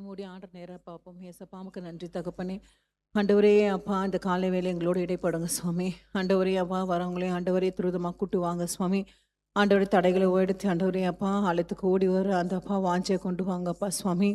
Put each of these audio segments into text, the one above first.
மூடி ஆடுற நேரம் பார்ப்போம். ஏசப்பா உமக்கு நன்றி தகப்பனே. ஆண்டவரே அப்பா, இந்த காலை வேலை எங்களோடு இடைப்படுங்க சுவாமி. ஆண்டவரே அப்பா, வரவங்களையும் ஆண்டவரே துரிதமாக கூட்டு வாங்க சுவாமி. ஆண்டவரே தடைகளை ஓடித்து ஆண்டவரே அப்பா, அழைத்துக்கு ஓடி வர அந்த அப்பா வாஞ்சியை கொண்டு வாங்கப்பா சுவாமி.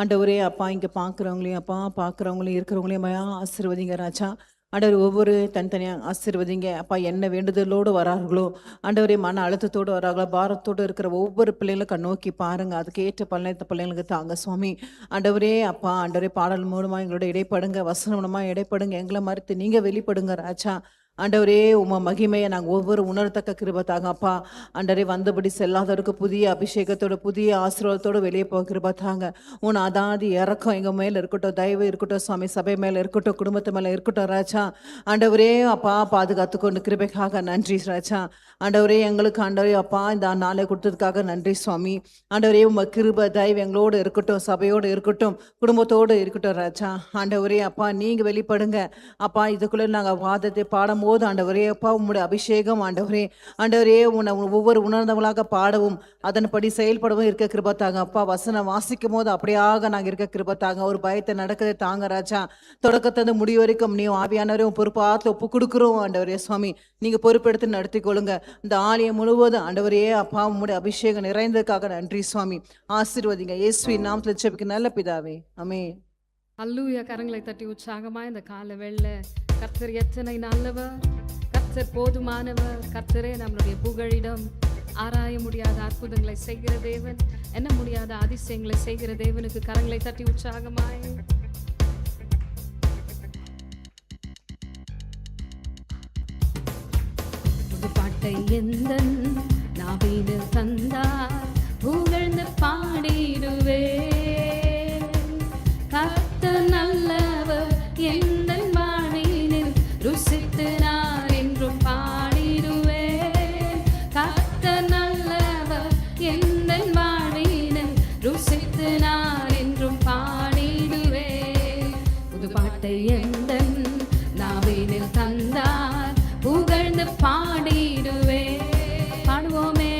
ஆண்டவரே அப்பா, இங்கே பார்க்குறவங்களையும் அப்பா, பார்க்குறவங்களையும் இருக்கிறவங்களையும் ஆசீர்வதிங்க ராஜா. ஆண்டவர் ஒவ்வொரு தனித்தனியாக ஆசீர்வதிங்க அப்பா. என்ன வேண்டுதலோடு வரார்களோ ஆண்டவரே, மன அழுத்தத்தோடு வராங்களோ, பாரத்தோடு இருக்கிற ஒவ்வொரு பிள்ளைகளும் நோக்கி பாருங்க. அதுக்கு ஏற்ற பள்ளத்த பிள்ளைங்களுக்கு தாங்க சுவாமி. ஆண்டவரே அப்பா, ஆண்டவரே பாடல் மூலமாக எங்களோட இடைப்படுங்க, வசனம் மூலமாக இடைப்படுங்க, எங்களை மறுத்து நீங்கள் வெளிப்படுங்க ராஜா. ஆண்டவரே உமா மகிமையை நாங்கள் ஒவ்வொரு உணர்த்தக்க கிருபை தாங்க அப்பா. ஆண்டவரே வந்தபடி செல்லாதவருக்கு புதிய அபிஷேகத்தோட புதிய ஆசீர்வாதத்தோடு வெளியே போக கிருபை தாங்க. உன் அதாதி இறக்கம் எங்கள் மேலே இருக்கட்டும், தயவு இருக்கட்டும் சுவாமி. சபை மேலே இருக்கட்டும், குடும்பத்து மேலே இருக்கட்டும் ராஜா. ஆண்டவரே அப்பா, பாதுகாத்து கொண்டு கிருபைக்காக நன்றி ராஜா. ஆண்டவரே எங்களுக்கு ஆண்டவரே அப்பா, இந்த நாளை கொடுத்ததுக்காக நன்றி சுவாமி. ஆண்டவரே உம கிருபை தயவு எங்களோடு இருக்கட்டும், சபையோடு இருக்கட்டும், குடும்பத்தோடு இருக்கட்டும் ராஜா. ஆண்டவரே அப்பா, நீங்கள் வெளிப்படுங்க அப்பா. இதுக்குள்ளே நாங்கள் வாதத்தை பாடும் போது ஆண்டவரே அப்பா, உம்முடைய அபிஷேகம் ஆண்டவரே, ஆண்டவரே ஒவ்வொரு உணர்ந்தவங்களாக பாடவும் அதன்படி செயல்படவும் இருக்க கிருபத்தாங்க அப்பா. வசனம் வாசிக்கும் போது அப்படியாக நாங்கள் இருக்க கிருபத்தாங்க. ஒரு பயத்தை நடக்குது தாங்க ராஜா. தொடக்கத்தை முடிவு வரைக்கும் நீ ஆவியானவரையும் பொறுப்பாத்து ஒப்பு கொடுக்குறோம் ஆண்டவரே சுவாமி. நீங்கள் பொறுப்பெடுத்து நடத்தி கொள்ளுங்க. இந்த ஆலயம் முழுவதும் ஆண்டவரே அப்பா, உம்முடைய அபிஷேகம் நிறைந்ததுக்காக நன்றி சுவாமி. ஆசீர்வதிங்க இயேசுவின் நாமத்தில் ஜெபிக்க நல்ல பிதாவே, ஆமென். அல்லேலூயா. கரங்களை தட்டி உற்சாகமா இந்த கால வேளை கர்த்தர் எத்தனை நல்லவர், கர்த்தர் போதுமானவர். கர்த்தரே நம்மளுடைய புகழிடம். ஆராய முடியாத அற்புதங்களை செய்கிற தேவன், என்ன முடியாத அதிசயங்களை செய்கிற தேவனுக்கு கரங்களை தட்டி உற்சாகமாய் புது பாட்டை எந்த நாவினில் தந்தார், புகழ்ந்து பாடிடுவே. கர்த்தர் நல்லவர், எந்த வாழ்வினில் ருசித்து நான் என்றும் பாடிடுவேன். கர்த்தர் நல்லவர், எந்த வாழ்வினில் ருசித்து நான் என்றும் பாடிடுவேன். புது பாட்டை எந்த நாவினில் தந்தார், புகழ்ந்து பாடிடுவேன். பாடுவோமே.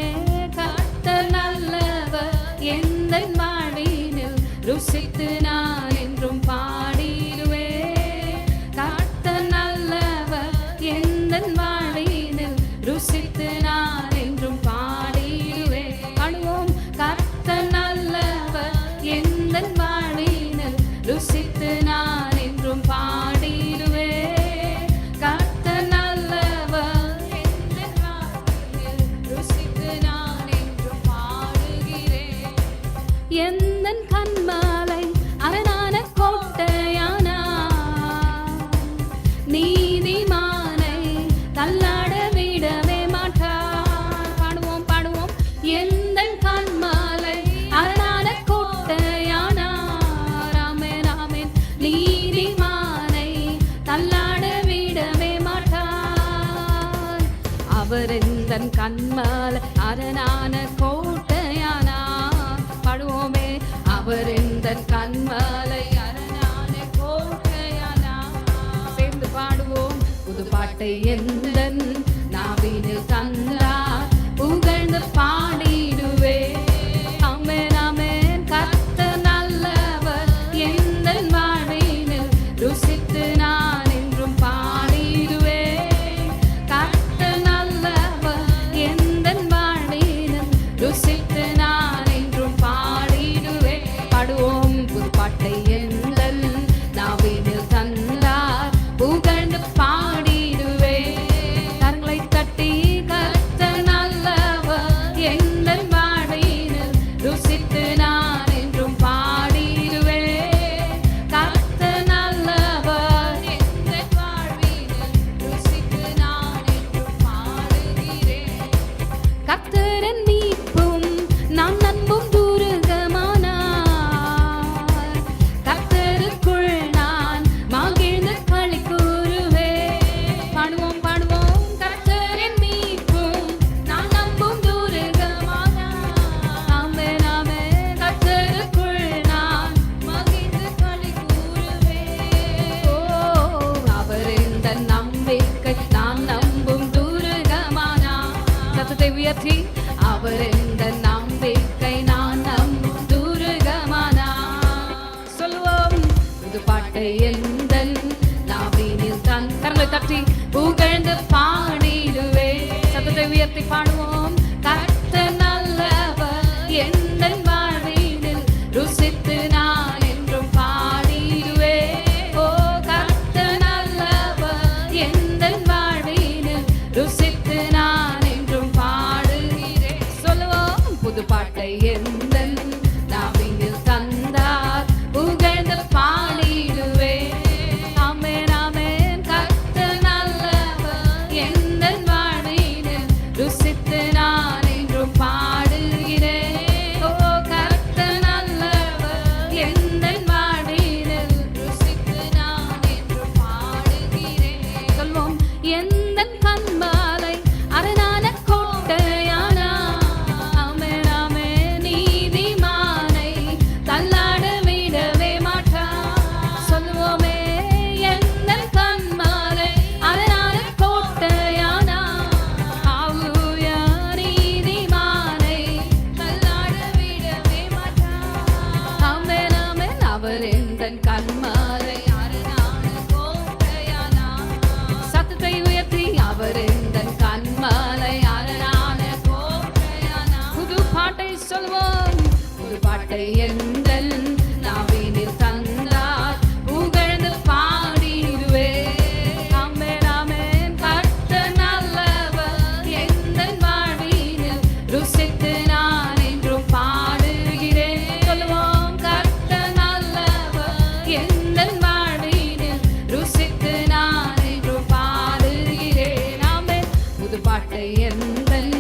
கர்த்தர் நல்லவர், எந்த வாழ்வினில் ருசித்து நான் என்றும் பாடிடுவேன். கர்த்தர் நல்லவர், எந்த வாழ்வினில் ருசித்து நான் என்றும் பாடிடுவேன். பாடுவோம். கர்த்தர் நல்லவர், எந்த வாழ்வினில் ருசித்து நான் என்றும் பாடிடுவேன். கர்த்தர் நல்லவர், எந்த வாழ்வினில் ருசித்து நான் என்றும் பாடுகிறேன். எந்தன் கண்மாலை அரணான கோட்டையானார், நீதிமானை தள்ளாட விடவே மாட்டார். பாடுவோம் பாடுவோம். எந்தன் கண்மாலை அரணான கோட்டையானார், ஆமென் ஆமென். நீதிமானை தள்ளாட விடவே மாட்டார். அவர் எந்தன் கண்மாலை அரணான கோட்டையானார். பாடுவோமே. அவர் எந்த கண்மலை அரணான கோட்டையானார். சேர்ந்து பாடுவோம். புது பாட்டை எந்த நாவினில் தந்தார், புகழ்ந்து பாடிடுவே. ஆமென் ஆமென். கர்த்தர் நல்லவர், எந்த வாழ்வினில் ருசித்து நான் என்றும் பாடிடுவேன். கர்த்தர் நல்லவர், எந்த வாழ்வினில் ருசித்து நான் என்றும் பாடிடுவேன். பாடுவோம். புது பாட்டை எந்த நாவினில் தந்தார், புகழ்ந்து பாடிடுவேன். கரங்களை தட்டி. கர்த்தர் நல்லவர், எந்த வாழ்வினில் ருசித்து நான் என்றும் பாடிடுவேன். கர்த்தர் நல்லவர், எந்த வாழ்வினில் ருசித்து நான் என்றும் பாடுகிறேன். கர்த்தரின் மீட்பும் நான் நம்பும் துருகமானார், கர்த்தருக்குள் நான் மகிழ்ந்து களி கூறுவேன். பாடுவோம் பாடுவோம். கர்த்தரின் மீட்பும் நான் நம்பும் துருகமானார், ஆமென் ஆமென். கர்த்தருக்குள் நான் மகிழ்ந்து களி கூறுவேன். ஓ, அவர் இந்த நம்பிக்கை நான் நம்பும் துருகமானார். சத்தத்தை உயர்த்தி. அவர் இந்த நம்பிக்கை நான் நம்பும் துருகமானார். உயர்த்தி புகழ்ந்து பாடிடுவே. சத்தத்தை உயர்த்தி பாடுவோம். கர்த்தர் நல்லவர், எந்தன் வாழ்வினில் ருசித்து நான் என்றும் பாடிடுவே. ஓ கர்த்தர் நல்லவர், எந்தன் வாழ்வினில் ருசித்து நான் என்றும் பாடுகிறேன். சொல்லுவோம். புது பாட்டை எந்தன் நாவினில் தந்தார், புகழ்ந்து பாடிடுவே. ஆமென் ஆமென். கர்த்தர் நல்லவர், எந்தன் வாழ்வினில் ருசித்து நான் என்றும் பாடுகிறேன். ஓ கர்த்தர் நல்லவர், எந்தன் வாழ்வினில் ருசித்து நான் என்றும் பாடுகிறேன். சொல்வோம். எந்தன் கண்மாலை அரணான கோட்டையானா, ஆமென் ஆமென். நீதிமானை தள்ளாட விடவே மாட்டார். சொல்லுவோமே. எந்தன் கண்மாலை அரணான கோட்டையானா, ஹalleluya. நீதிமானை தள்ளாட விடவே மாட்டார். ஆமென் ஆமென். அவர் எந்தன் கண்மாலை அரணான கோட்டையானா. சத்தத்தை உயர்த்தி. அவர் எந்தன் கண்மாலை அரணான கோட்டையானா. புது பாட்டை சொல்வோம். புது பாட்டை எந்தன் நாவினில் தந்தார், புகழ்ந்து பாடிடுவே. ஆமென் ஆமென். கர்த்தர் நல்லவர், எந்தன் வாழ்வினில் ருசித்து நான் என்றும் பாடுகிறேன். சொல்லுவோம். கர்த்தர் நல்லவர், எந்தன் வாழ்வினில் ருசித்து நான் என்றும் பாடுகிறேன். ஆமென். புது பாட்டை எந்தன்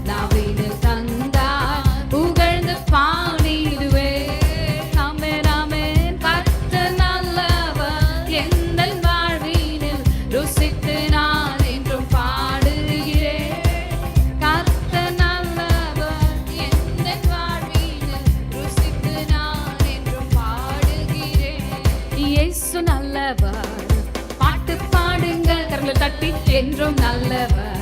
நாவினில் தந்தார், புகழ்ந்து பாடிடுவே. ஆமென் ஆமென். கர்த்தர் நல்லவர், எந்தன் வாழ்வினில் ருசித்து நான் என்றும் பாடுகிறேன். கர்த்தர் நல்லவர், எந்தன் வாழ்வினில் ருசித்து நான் என்றும் பாடுகிறேன். இயேசு நல்லவர், பாட்டு பாடுங்கள் கரங்களை தட்டி. என்றும் நல்லவர்,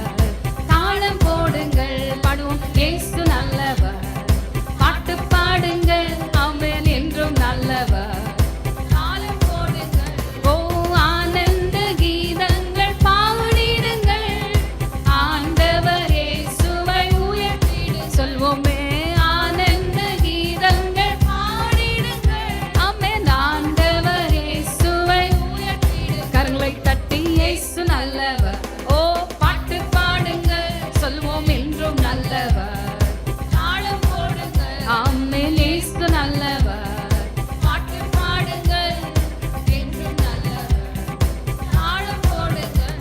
தாளம் போடுங்கள் பாடுவோம். இயேசு நல்லவர், பாட்டு பாடுங்கள். ஆமென். என்றும் நல்லவர், தாளம் போடுங்கள். ஓ ஆனந்த கீதங்கள் பாடிடுங்கள், ஆண்டவர் இயேசுவை உயர்த்திடு. சொல்வோமே. ஆனந்த கீதங்கள் பாடிடுங்கள். ஆமென். ஆண்டவர் இயேசுவை உயர்த்திடு. கரங்களை தட்டி. இயேசு நல்லவர். ஓ பாட்டு பாடுங்கள். சொல்வோம். என்றும் நல்லவர், தாளம் போடுங்கள். ஆமென். இயேசு நல்லவர், பாட்டு பாடுங்கள். என்றும் நல்லவர், தாளம் போடுங்கள்.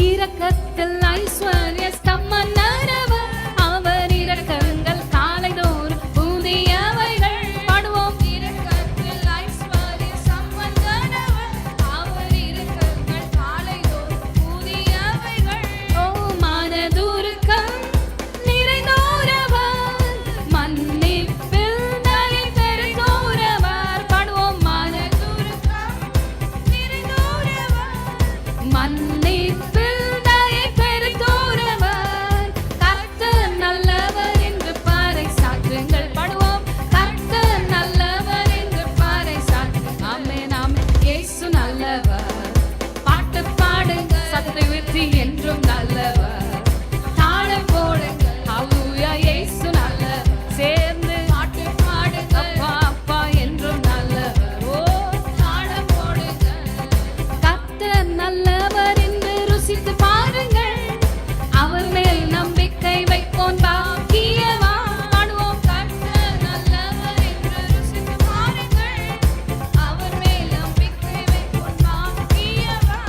இரக்கத்தில் ஐஸ்வர்ய ஸ்தம்பனவர், அவர் இரக்கங்கள் காலைதோறும் புதியவைகள். பாடுவோம். இரக்கத்தில் ஐஸ்வர்ய ஸ்தம்பனவர், அவர் இரக்கங்கள் காலைதோறும் புதியவைகள். ஓ மனதுருக்கம் நிறைந்தோரவர், மன்னிப்பில் தயை பெருந்தோரவர். பாடுவோம். மனதுருக்கம் நிறைந்தோரவர், மன்னிப்பில் தயை பெருந்தோரவர். கர்த்தர் நல்லவர் என்று பறைசாற்றுங்கள். பாடுவோம். கர்த்தர் நல்லவர் என்று பறைசாற்றுங்கள். ஆமென் ஆமென். இயேசு நல்லவர், பாட்டு பாடுங்கள். சத்தத்தை உயர்த்தி. என்றும் நல்லவர், தாளம் போடுங்கள். ஹalleluya. இயேசு நல்லவர், சேர்ந்து பாட்டு பாடுங்கள். அப்பா அப்பா என்றும் நல்லவர். ஓ தாளம் போடுங்கள். கர்த்தர் நல்லவர் என்று ருசித்து பாருங்கள், அவர் மேல் நம்பிக்கை வைப்போம் பாக்கியவா. பாடுவோம். கர்த்தர் நல்லவர் என்று ருசித்து பாருங்கள், அவர் மேல் நம்பிக்கை வைப்போம் பாக்கியவா.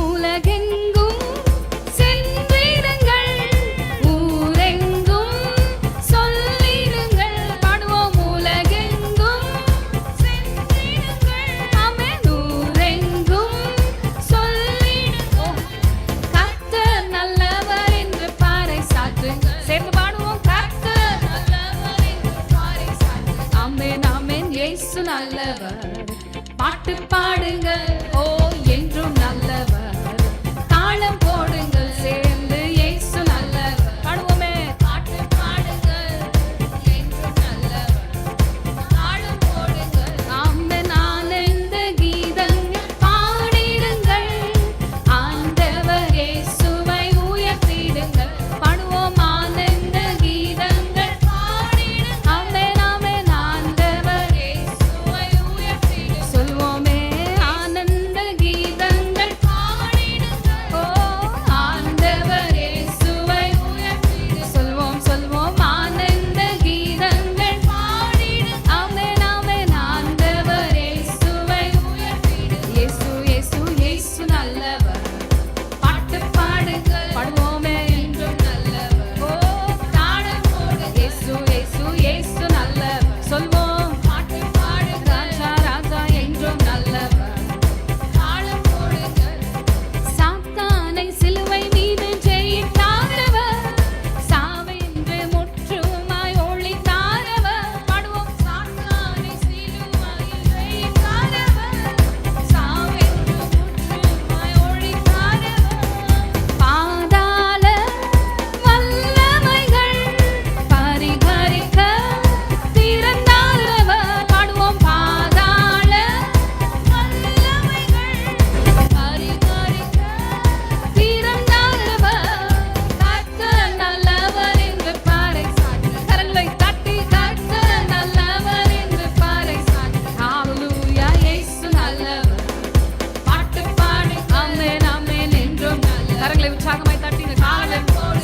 உலகெங்கும் சென்றிடுங்கள், ஊரெங்கும் சொல்லிடுங்கள். பாடுவோம். உலகெங்கும் சென்றிடுங்கள். ஆமென். ஊரெங்கும் சொல்லிடுங்கள். கர்த்தர் நல்லவர் என்று பறைசாற்றுங்கள். சேர்ந்து பாடுவோம். கர்த்தர் நல்லவர் என்று பறைசாற்றுங்கள். ஆமென் ஆமென். இயேசு நல்லவர், பாட்டு பாடுங்கள். ஓ என்றும் நல்லவர், தாளம் போடுங்கள். சேர்ந்து. இயேசு நல்லவர். பாடுவோமே. பாட்டு பாடுங்கள். என்றும் நல்லவர், தாளம் போடுங்கள். ஆமென். ஆனந்த கீதங்கள் பாடிடுங்கள்,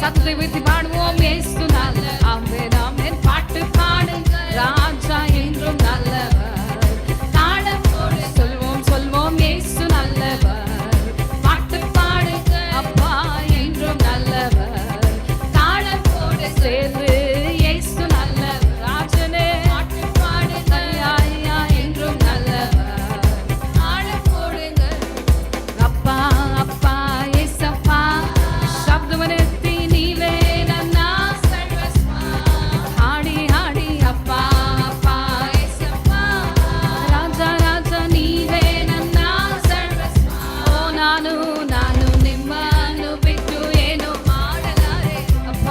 சத்தத்தை வைத்து பாடுவோம் இயேசு நல்ல ஆமென் ஆமென் பாட்டு பாடுங்க ராஜா என்றும் நல்லவர் தாளம் போடு சொல்வோம் சொல்வோம் இயேசு நல்லவர் பாட்டு பாடுங்க அப்பா என்றும் நல்லவர் தாளம் போடு சேர்ந்து இயேசு நல்லவர் ராஜனே பாட்டு பாடுங்க ஐயா என்றும் நல்லவர் தாளம் போடுங்க அப்பா அப்பா ஏசப்பா ಶಬ್ದವನ್ನೆತ್ತಿ ನೀವೇ ನನ್ನ ಸರ್ವಸ್ವ ಹಾಡಿ ಹಾಡಿ ಅಪ್ಪ ಅಪ್ಪ ಏಸಪ್ಪ ರಾಜ ರಾಜ ನೀವೇ ನನ್ನ ಸರ್ವಸ್ವ ಓ ನಾನು ನಿಮ್ಮನ್ನು ಬಿಟ್ಟು ಏನು ಮಾಡಲಾರೆ ಅಪ್ಪ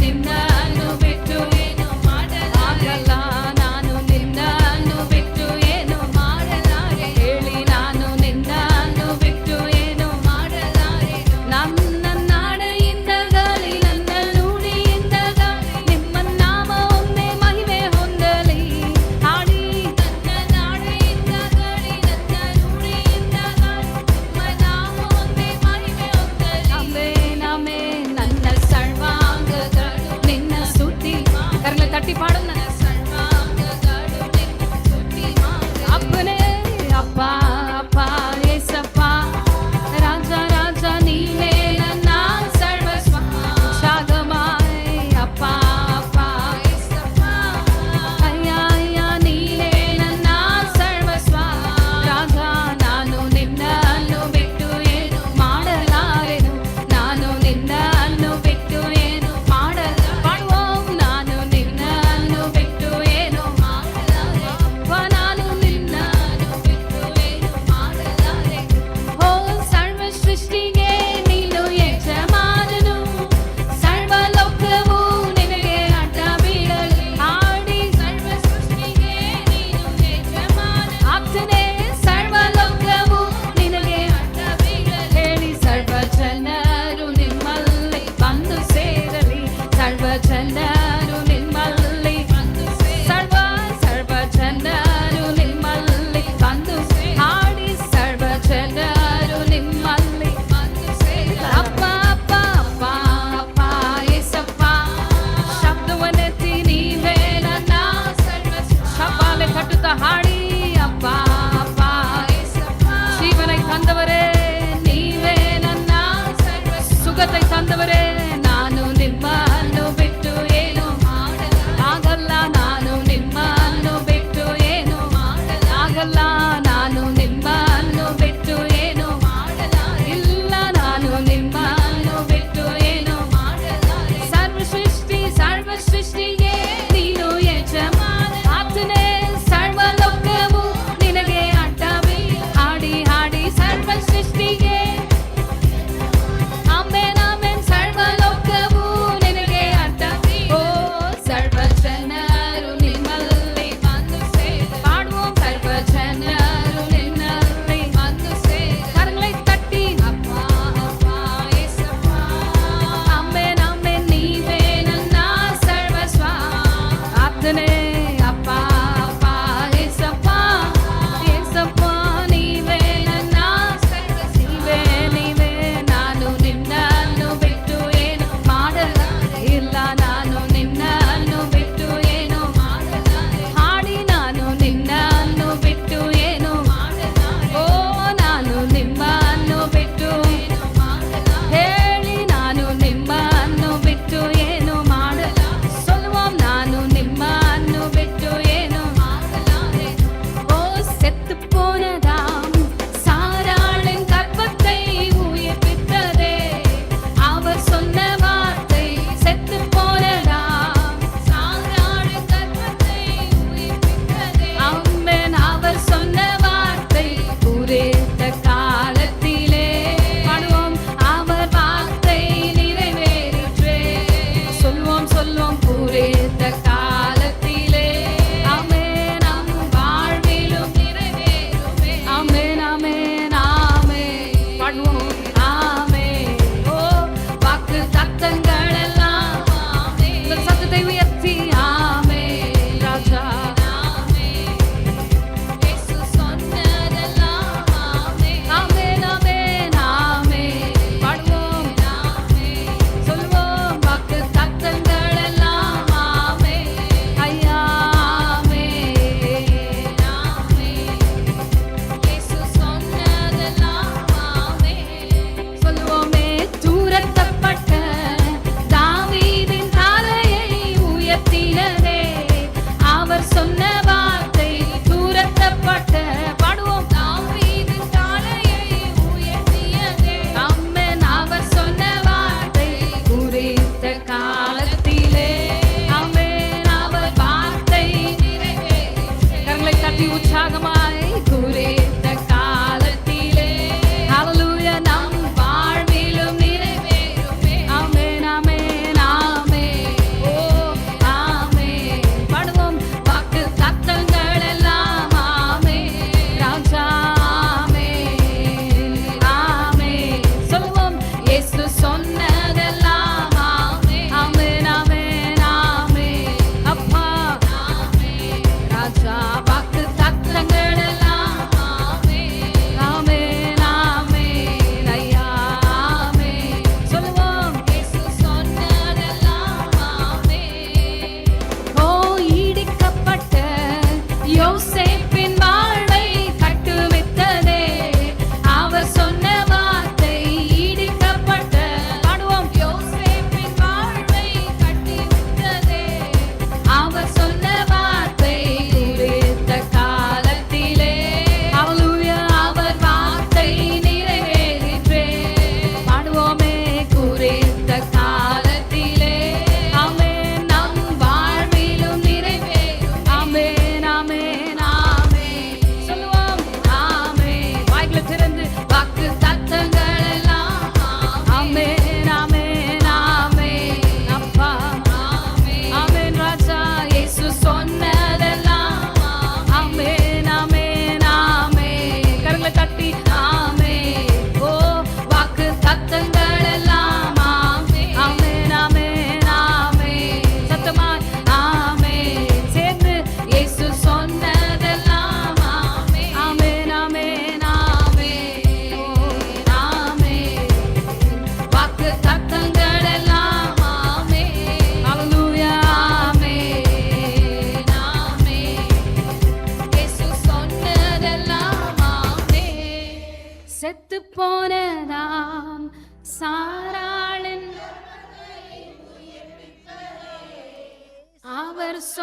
ನಿನ್ನನ್ನು ಬಿಟ್ಟು ಏನು ಮಾಡಲಾಗಲ್ಲ ನಾನು ನಿನ್ನನ್ನು ಬಿಟ್ಟು ಏನು ಮಾಡಲಾರೆ ಹೇಳಿ ನಾನು ನಿನ್ನನ್ನು ಬಿಟ್ಟು ಏನು ಮಾಡಲಾರೆ ನನ್ನ ನಾಡೆಯಿಂದಗಲಿ ನನ್ನ ನುಡಿಯಿಂದಗಲಿ ನಿಮ್ಮ ನಾಮ ಒಂದೇ ಮಹಿಮೆ ಹೊಂದಲಿ ಹಾಡಿ ನನ್ನ ನಾಡೆಯಿಂದಗಲಿ ನನ್ನ ನುಡಿಯಿಂದಗಲಿ ನಿಮ್ಮ ನಾಮ ಒಂದೇ ಮಹಿಮೆ ಹೊಂದಲಿ ಆಮೆನ್ ಆಮೆನ್ ನನ್ನ ಸರ್ವಾಂಗಗಳು ನಿನ್ನ ಸ್ತುತಿ ಕರಲೆ ತಟ್ಟಿ ಪಾಡು ನನ್ನ ಸರ್ವಾಂಗಗಳು ನಿನ್ನ ಸ್ತುತಿ ಅಪ್ಪನೇ ಅಪ್ಪ ಅಪ್ಪ ಏಸಪ್ಪ ರಾಜ ರಾಜ ನೀವೇ ನನ್ನ ಸರ್ವಸ್ವ ಶಾಗಮಾಯ್ ಅಪ್ಪ ಅಪ್ಪ ಏಸಪ್ಪ ಅಯ್ಯ ಅಯ್ಯ ನೀವೇ ನನ್ನ ಸರ್ವಸ್ವ ರಾಜ ನಾನು ನಿನ್ನನ್ನು ಬಿಟ್ಟು ಏನು ಮಾಡಲಾರೆನು ನಾನು ನಿನ್ನನ್ನು ಬಿಟ್ಟು ಏನು ಮಾಡಲಾರೆ ನಾನು ನಿನ್ನನ್ನು ಬಿಟ್ಟು ಏನು ಮಾಡಲಾರೆ ಅಪ್ಪ ನಾನು ನಿನ್ನನ್ನು ಬಿಟ್ಟು ಏನು ಮಾಡಲಾರೆ ಓ ಸರ್ವ ಸೃಷ್ಟಿಗೆ ನೀನು ಯಜಮಾನನು ಸರ್ವಲೋಕವು ನಿನಗೆ ಅಡ್ಡ ಬೀಳಲಿ ಹಾಡಿ ಸರ್ವ ಸೃಷ್ಟಿಗೆ ನೀನು ಯಜಮಾನ ಆಗ್ತದೆ ಸರ್ವಲೋಕವು ನಿನಗೆ ಅಡ್ಡ ಬೀಳಲಿ ಹೇಳಿ ಸರ್ವ ಜನರು ನಿಮ್ಮಲ್ಲಿ ಬಂದು ಸೇರಲಿ ಸರ್ವ ಜನರು ನಿಮ್ಮಲ್ಲಿ ಬಂದು ಸರ್ವ ಜನರು ನಿಮ್ಮಲ್ಲಿ ಬಂದು ಹಾಡಿ ಸರ್ವ ಜನರು ನಿಮ್ಮಲ್ಲಿ ಬಂದು ಅಪ್ಪ ಅಪ್ಪ ಅಪ್ಪ ಅಪ್ಪ ಏಸಪ್ಪ ಶಬ್ದವನ್ನೆತ್ತಿ ನೀವೇ ನನ್ನ ಸರ್ವಸ್ವ ಶಬ್ಬಾಲೆ ಕಟ್ಟುತ್ತಾ ಹಾಡಿ ಅಪ್ಪ ಅಪ್ಪ ಏಸಪ್ಪ ಜೀವನೈ ತಂದವರೇ ನೀವೇ ನನ್ನ ಸರ್ವಸ್ವ ಸುಗತೈ ತಂದವರೇ ನಾನು ನಿಮ್ಮನ್ನು ಬಿಟ್ಟು ಏನು ಆಗಲ್ಲ ನಾನು ನಿಮ್ಮನ್ನು ಬಿಟ್ಟು ಏನು ಆಗಲ್ಲ ನಾನು ನಿಮ್ಮನ್ನು ಬಿಟ್ಟು ಏನು ಇಲ್ಲ ನಾನು ನಿಮ್ಮನ್ನು ಬಿಟ್ಟು ಏನು ಸರ್ವ ಸೃಷ್ಟಿಗೆ ನೀನು ಯಜಮಾನ ಆತನೇ ಸರ್ವಲೋಕವು ನಿನಗೆ ಅಡ್ಡ ಹಾಡಿ ಹಾಡಿ ಸರ್ವ ಸೃಷ್ಟಿಗೆ ಆಮೆನ್ ಆಮೆನ್ ಸರ್ವ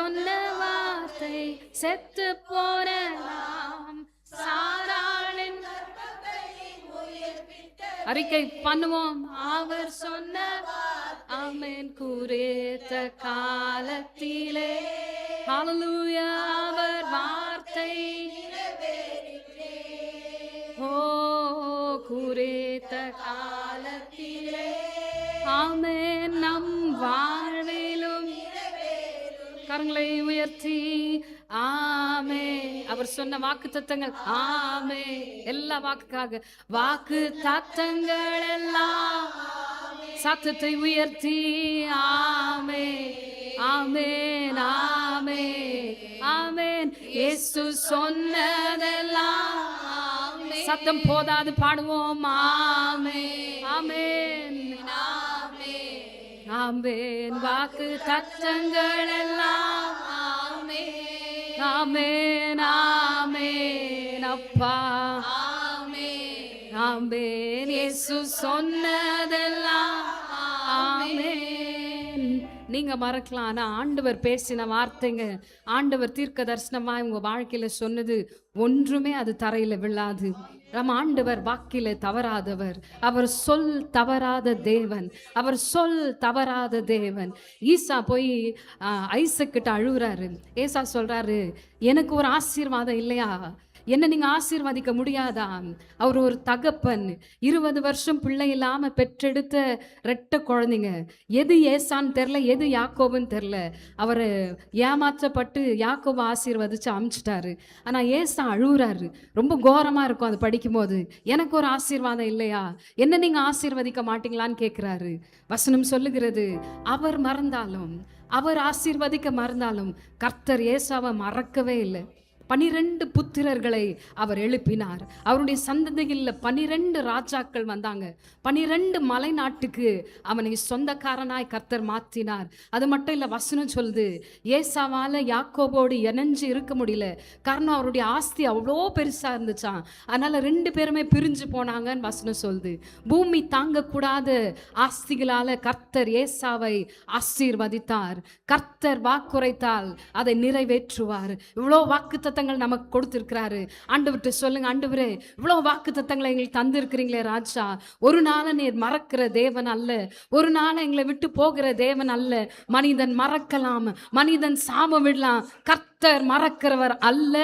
சொன்ன வார்த்தை செத்து போன நாம் சாராளின் அறிக்கை பண்ணுவோம். அவர் சொன்ன ஆமென் குறித்த காலத்திலே ஹல்லேலூயா அவர் வார்த்தை ஓ குறித்த காலத்திலே ஆமென் நம் வாழ்விலும் கரங்களை உயர்த்தி ஆமே அவர் சொன்ன வாக்கு தத்தங்கள் ஆமே எல்லா வாக்குக்காக வாக்கு தத்தங்கள் எல்லாம் சத்தத்தை உயர்த்தி ஆமே ஆமென் ஆமென் ஆமென் இயேசு சொன்னதெல்லாம் சத்தம் போதாது பாடுவோம் ஆமென் ஆமென் ஆமென் வாக்கு தத்தங்கள் எல்லாம் ஆமென் ஆமென் ஆமென் அப்பா ஆமென் ஆமென் இயேசு சொன்னதெல்லாம் ஆமென். நீங்க மறக்கலாம், ஆனா ஆண்டவர் பேசின வார்த்தைங்க, ஆண்டவர் தீர்க்க தரிசனமா உங்க வாழ்க்கையில சொன்னது ஒன்றுமே அது தரையில விழாது. நம்ம ஆண்டவர் வாக்கில தவறாதவர், அவர் சொல் தவறாத தேவன், அவர் சொல் தவறாத தேவன். ஈசா போய் ஐசக்கிட்ட அழுகுறாரு. ஏசா சொல்றாரு, எனக்கு ஒரு ஆசீர்வாதம் இல்லையா, என்ன நீங்க ஆசீர்வதிக்க முடியாதா? அவர் ஒரு தகப்பன், 20 வருஷம் பிள்ளை இல்லாம பெற்றெடுத்த ரெட்ட குழந்தைங்க. எது ஏசான்னு தெரில, எது யாக்கோபுன்னு தெரில. அவர் ஏமாற்றப்பட்டு யாக்கோபு ஆசீர்வதிச்சு அமிச்சிட்டாரு. ஆனா ஏசா அழுகுறாரு. ரொம்ப கோரமா இருக்கும் அது படிக்கும்போது. எனக்கு ஒரு ஆசீர்வாதம் இல்லையா, என்ன நீங்க ஆசீர்வதிக்க மாட்டீங்களான்னு கேட்கிறாரு. வசனம் சொல்லுகிறது, அவர் மறந்தாலும், அவர் ஆசீர்வதிக்க மறந்தாலும் கர்த்தர் ஏசாவை மறக்கவே இல்லை. 12 புத்திரர்களை அவர் எழுப்பினார். அவருடைய சந்ததியில் 12 ராஜாக்கள் வந்தாங்க. 12 மலை நாட்டுக்கு அவனை சொந்தக்காரனாய் கர்த்தர் மாற்றினார். அது மட்டும் இல்லை, வசனம் சொல்லுது, ஏசாவால யாக்கோபோடு இணைஞ்சு இருக்க முடியல. காரணம் அவருடைய ஆஸ்தி அவ்வளோ பெருசா இருந்துச்சான். அதனால 2 பேருமே பிரிஞ்சு போனாங்கன்னு வசனம் சொல்லுது. பூமி தாங்கக்கூடாத ஆஸ்திகளால கர்த்தர் ஏசாவை ஆசீர்வதித்தார். கர்த்தர் வாக்குரைத்தால் அதை நிறைவேற்றுவார். இவ்வளோ வாக்கு நமக்கு கொடுத்திருக்கிறாரு. ஆண்டவர்கிட்ட சொல்லுங்க, ஆண்டவரே இவ்வளவு வாக்கு தத்தங்களை எங்களுக்கு தந்திருக்கிறீங்களே ராஜா, ஒரு நாளை நீர் மறக்கிற தேவன் அல்ல, ஒரு நாளை எங்களை விட்டு போகிற தேவன் அல்ல. மனிதன் மறக்கலாம், மனிதன் சாபம் விடலாம், கர்த்தர் மறக்கிறவர் அல்ல.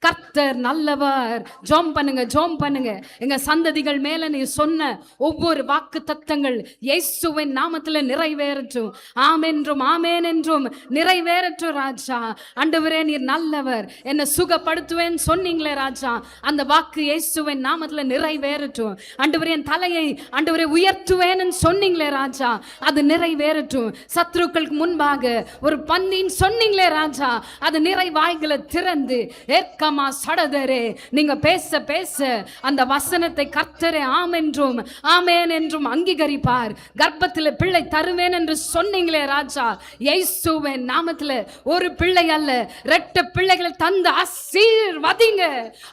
கர்த்தர் நல்லவர். ஜோம் பண்ணுங்க, ஜோம் பண்ணுங்க. எங்க சந்ததிகள் மேல நீ சொன்ன ஒவ்வொரு வாக்கு தத்தங்கள் இயேசுவின் நாமத்துல நிறைவேறட்டும். ஆமென்றும் ஆமென் என்றும் நிறைவேறட்டும் ராஜா. ஆண்டவரே நீர் நல்லவர், என்ன சுகப்படுத்துவேன் சொன்னீங்களே ராஜா, அந்த வாக்கு இயேசுவின் நாமத்துல நிறைவேறட்டும். ஆண்டவரே என் தலையை ஆண்டவரே உயர்த்துவேன்னு சொன்னீங்களே ராஜா, அது நிறைவேறட்டும். சத்துருக்களுக்கு முன்பாக ஒரு பந்தின்னு சொன்னீங்களே ராஜா, அது நிறைவாய்களை திறந்து ஏற்கமா சடதரே நீங்க பேச பேச அந்த வசனத்தை கர்த்தரே ஆமென்றும் ஆமென் என்றும் அங்கீகரிப்பார். கர்ப்பத்தில் பிள்ளை தருவேன் என்று சொன்னீங்களே ராஜா, இயேசுவின் நாமத்துல ஒரு பிள்ளை அல்ல 2 பிள்ளைகளை தந்து ஆசீர்வதிங்க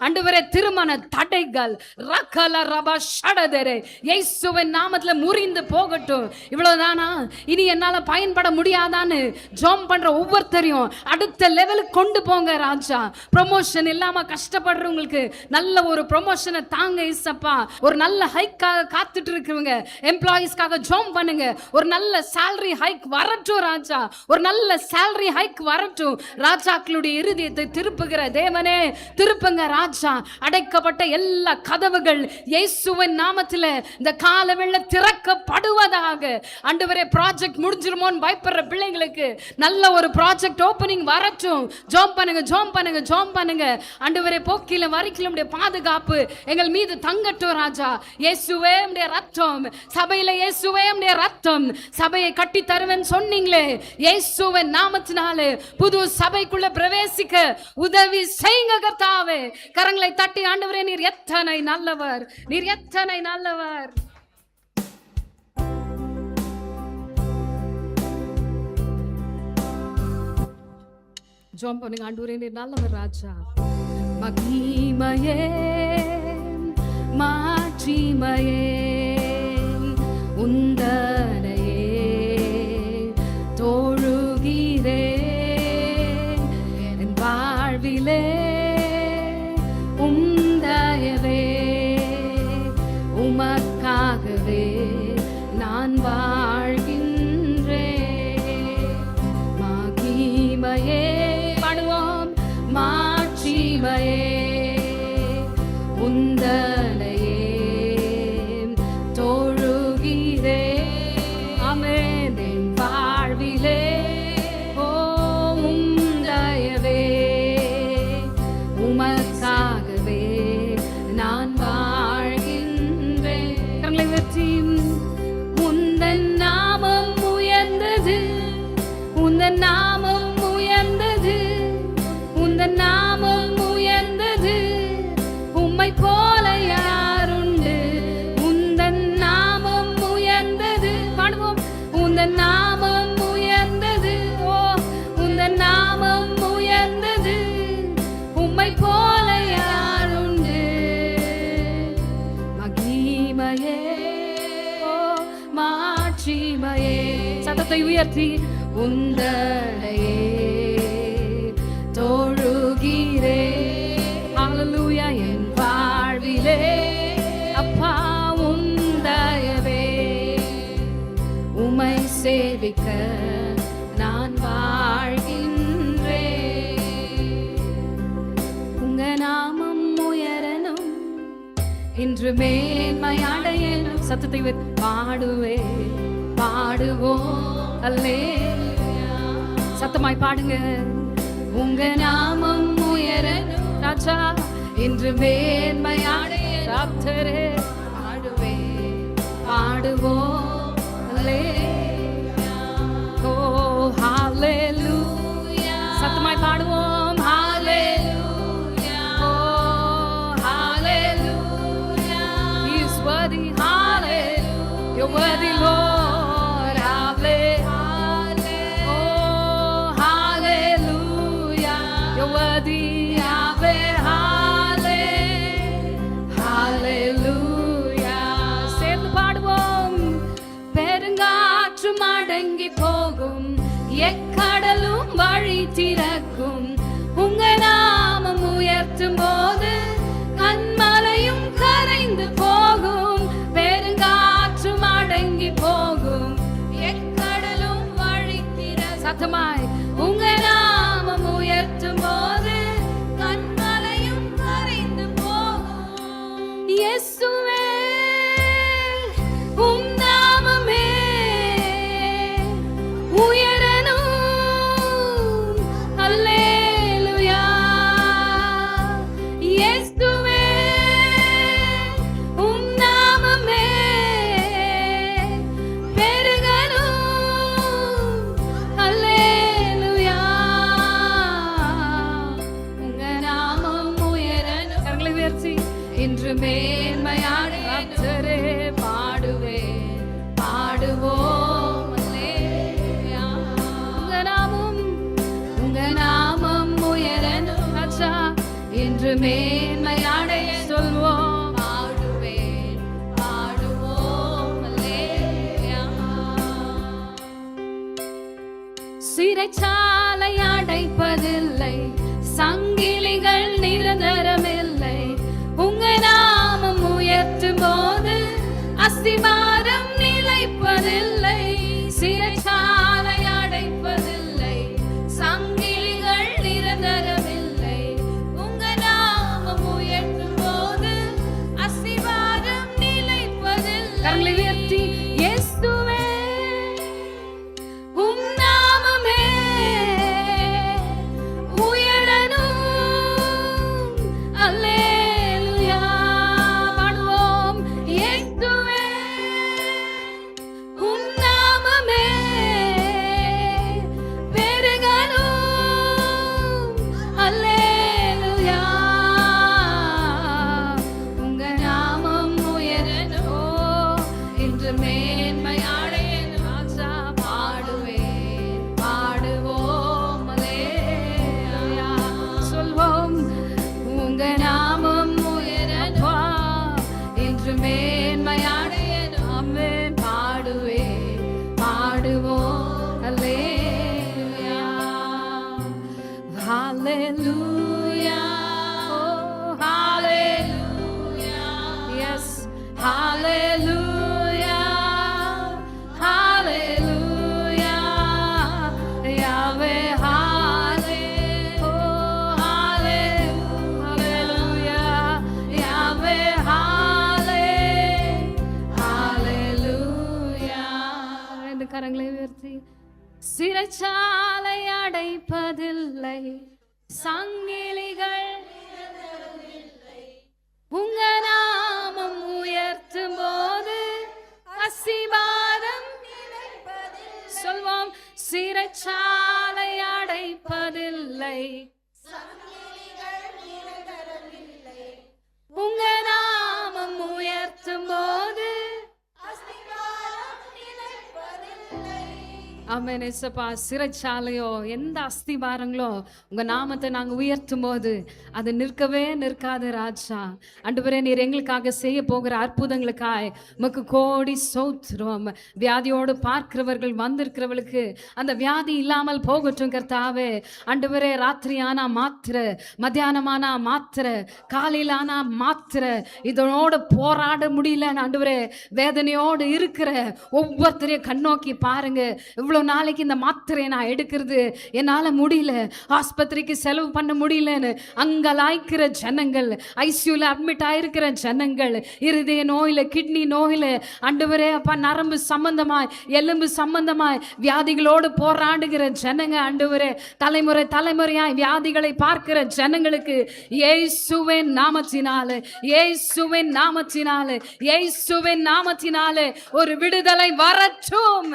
ஆண்டவரே. திருமண தடைகள் ரகல ரப ஷடதரே இயேசுவின் நாமத்துல முறிந்து போகட்டும். இவ்வளவுதானா, இனி என்னால பயன்பட முடியாதான்னு ஜோம் பண்ற ஒவ்வொருத்தரையும் அடுத்த லெவலுக்கு கொண்டு போங்க ராஜா. ப்ரமோஷன் இல்லாம கஷ்டப்படுறவங்களுக்கு நல்ல ஒரு ப்ரமோஷனை தாங்க இசப்பா. ஒரு நல்ல ஹைக்காக காத்துட்டு இருக்கிறவங்க எம்ப்ளாயிஸ்க்காக ஜோம் பண்ணுங்க. ஒரு நல்ல salary ஹைக் வரட்டும் ராஜா, ஒரு நல்ல salary ஹைக் வரட்டும். ராஜாக்களுடைய இருதயத்தை திருப்புகிற தேவனே திருப்புங்க ராஜா. அடைக்கப்பட்ட எல்லா கதவுகள் இயேசுவின் நாமத்திலே இந்த காலவெள்ள திறக்கப்படுவதாக. ஆண்டவரே ப்ராஜெக்ட் முடிஞ்சிருமோன்னு பயப்படுற பிள்ளைங்களுக்கு நல்ல ஒரு ப்ராஜெக்ட் ஓபனிங் வரட்டும். ஜோம் பண்ணுங்க, ஜோம் பண்ணுங்க, ஜோம் பண்ணுங்க. ஆண்டவரே போக்கில வரிக்கில உடைய பாதுகாப்பு எங்கள் மீது தங்கட்டும் ராஜா. இயேசுவே உடைய ரத்தம், சபையில இயேசுவே உடைய ரத்தம், சபையை கட்டி தருவேன் சொன்னீங்களே, இயேசுவின் நாமத்தினாலே புது சபைக்குள்ள பிரவேசிக்க உதவி செய்யுங்க கர்த்தாவே. கரங்களை தட்டி ஆண்டவரே நீர் எத்தனை நல்லவர், நீர் எத்தனை நல்லவர். ஜோம் பண்ணுங்க, ஆண்டவரே நீர் நல்லவர் ராஜா. மகிமையே மாட்சிமையே உந்தனையே தோழுகிறேன் வாழ்வேன் என் வாழ்விலே ஓ உந்தயவே உமக்காகவே நான் வாழ்கின்றேன். கரங்களை உயர்த்தி உந்தன் நாமம் உயர்ந்தது, உந்தன் நாமம் உயர்ந்தது, உந்தன் நாமம் உயர்ந்தது, உம்மை போல யாருண்டு? உந்தன் நாமம் உயர்ந்தது, பாடுவோம். உந்தன் நாமம் உயர்ந்தது, ஓ உந்தன் நாமம் உயர்ந்தது, உம்மை போல யாருண்டு? மகிமையே ஓ மாட்சிமையே, சத்தத்தை உயர்த்தி உந்தனையே தொழுகிறே. ஹல்லேலூயா என் வாழ்விலே அப்பா உந்தயவே உம்மை சேவிக்க நான் வாழ்கின்றேன். உங்க நாமம் உயரணும், இன்று மேன்மை அடையணும். சத்தத்தை பாடுவே பாடுவோம் அல்லேலூயா. சத்தமாய் பாடுங்க. உங்க நாமம் உயரணும் ராஜா, இன்று மேன்மை அடையணும். பாடுவே பாடுவோம் அல்லேலூயா. ஓ ஹல்லேலூயா. சத்தமாய் பாடுவோம் ஹல்லேலூயா. ஓ ஹல்லேலூயா. He is worthy. Hallelujah. You're worthy, Lord. Hallelujah. Oh hallelujah. You're worthy. Hallelujah. சேர்ந்து பாடுவோம். பெருங்காற்றும் அடங்கி போகும், எக்கடலும் வழி திறக்கும். உங்க நாமம் உயர்த்தும் போது கண்மலையும் கரைந்து போகும். பெருங்காற்றும் அடங்கி போகும், எக்கடலும் வழி திற. சத்தமாய் உங்க நாமம் உயர்த்தும் போது கண்மலையும் கரைந்து போகும். இயேசுவே உம் நாமமே உயரணும். அல்லேலூயா. இயேசுவே உம் நாமமே பெருகணும். அல்லேலூயா. உங்க நாமம் உயரணும். கரங்களை உயர்த்தி இன்று மேன்மையான கர்த்தரே பாடுவே பாடுவோம் அல்லேலூயா. உங்க நாமம் உயரணும் ராஜா, இன்று மேன்மையடைய சொல்வோம். பாடுவே பாடுவோம் அல்லேலூயா. சிறைச்சாலை அடைப்பதில்லை, சங்கிலிகள் நிரந்தரமில்லை. உங்க நாமம் உயர்த்தும் போது அஸ்திவாரம் நிலைப்பதில்லை. சிறைச்சாலை அடைப்பதில்லை, சங்கிலிகள் நிரந்தரமில்லை. உங்க நாமம் உயர்த்தும் போது அஸ்திவாரம் நிலைப்பதில்லை. கரங்களை உயர்த்தி இயேசுவே உம் நாமமே உயரணும். அல்லேலூயா. பாடுவோம். இயேசுவே கரங்களை உயர்த்தி. சிறைச்சாலை அடைப்பதில்லை, சங்கிலிகள் உங்க நாமம் உயர்த்தும் போது அசிவாதம் சொல்வோம். சிறைச்சாலை அடைப்பதில்லை, உங்க நாமம் உயர்த்தும் போது. ஆமென் ஏசப்பா. சிறைச்சாலையோ எந்த அஸ்திபாரங்களோ உங்க நாமத்தை நாங்க உயர்த்தும் போது அது நிற்கவே நிற்காது ராஜா. ஆண்டவரே, நீர் எங்களுக்காக செய்ய போகிற அற்புதங்களுக்காய் உமக்கு கோடி ஸ்தோத்திரம். வியாதியோடு பார்க்கிறவர்கள் வந்திருக்கிறவர்களுக்கு அந்த வியாதி இல்லாமல் போகட்டும் கர்த்தாவே. ஆண்டவரே, ராத்திரி ஆனா மாத்திர, மத்தியானமானா மாத்திர, காலையில் ஆனா மாத்திர, இதனோடு போராட முடியல ஆண்டவரே, வேதனையோடு இருக்கிற ஒவ்வொருத்தரையும் கண்ணோக்கி பாருங்க. இவ்வளவு நாளைக்கு இந்த மாத்திரையை நான் எடுக்கிறது என்னால முடியல, ஆஸ்பத்திரிக்கு செலவு பண்ண முடியலன்னு அங்கலாய்க்கிற ஜனங்கள், ஐசியூல அட்மிட் ஆயிருக்கிற ஜனங்கள், இருதய நோயில, கிட்னி நோயில, ஆண்டவரே அப்பா, நரம்பு சம்பந்தமாய், எலும்பு சம்பந்தமாய் வியாதிகளோடு போராடுகிற ஜனங்க, ஆண்டவரே, தலைமுறை தலைமுறையாய் வியாதிகளை பார்க்கிற ஜனங்களுக்கு இயேசுவின் நாமத்தினாலே, இயேசுவின் நாமத்தினாலே, இயேசுவின் நாமத்தினாலே ஒரு விடுதலை வரட்டும்.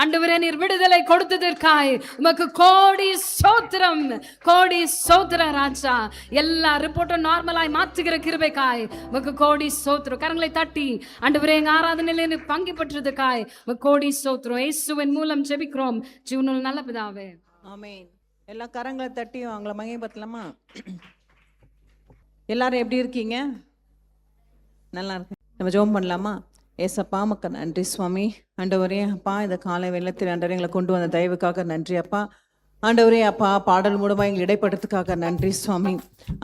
ஆண்டவரே, நீர் விடுதலை கொடுத்ததற்காய் உமக்கு கோடி ஸ்தோத்திரம், கோடி ஸ்தோத்திரம் ராஜா. எல்லா ரிப்போர்ட்டும் நார்மலாய் மாற்றுகிற கிருபைக்காய் உமக்கு கோடி ஸ்தோத்திரம். கரங்களை தட்டி ஆண்டவரே, எங்க ஆராதனையில பங்கு பெற்றதுக்காய் உமக்கு கோடி ஸ்தோத்திரம். இயேசுவின் மூலம் ஜெபிக்கிறோம் ஜீவனுள்ள நல்ல பிதாவே, ஆமென். எல்லா கரங்களை தட்டி அவங்கள மகிமைப்படுத்தலாமா? எல்லாரும் எப்படி இருக்கீங்க? நல்லா இருக்கு. நம்ம ஜெபம் பண்ணலாமா? ஏசப்பா, மக்க நன்றி சுவாமி. ஆண்டவரே அப்பா, இந்த காலை வெள்ளத்தில் ஆண்டவரே எங்களை கொண்டு வந்த தயவுக்காக நன்றி அப்பா. ஆண்டவரே அப்பா, பாடல் மூலமாக எங்களை இடைப்படுறதுக்காக நன்றி சுவாமி.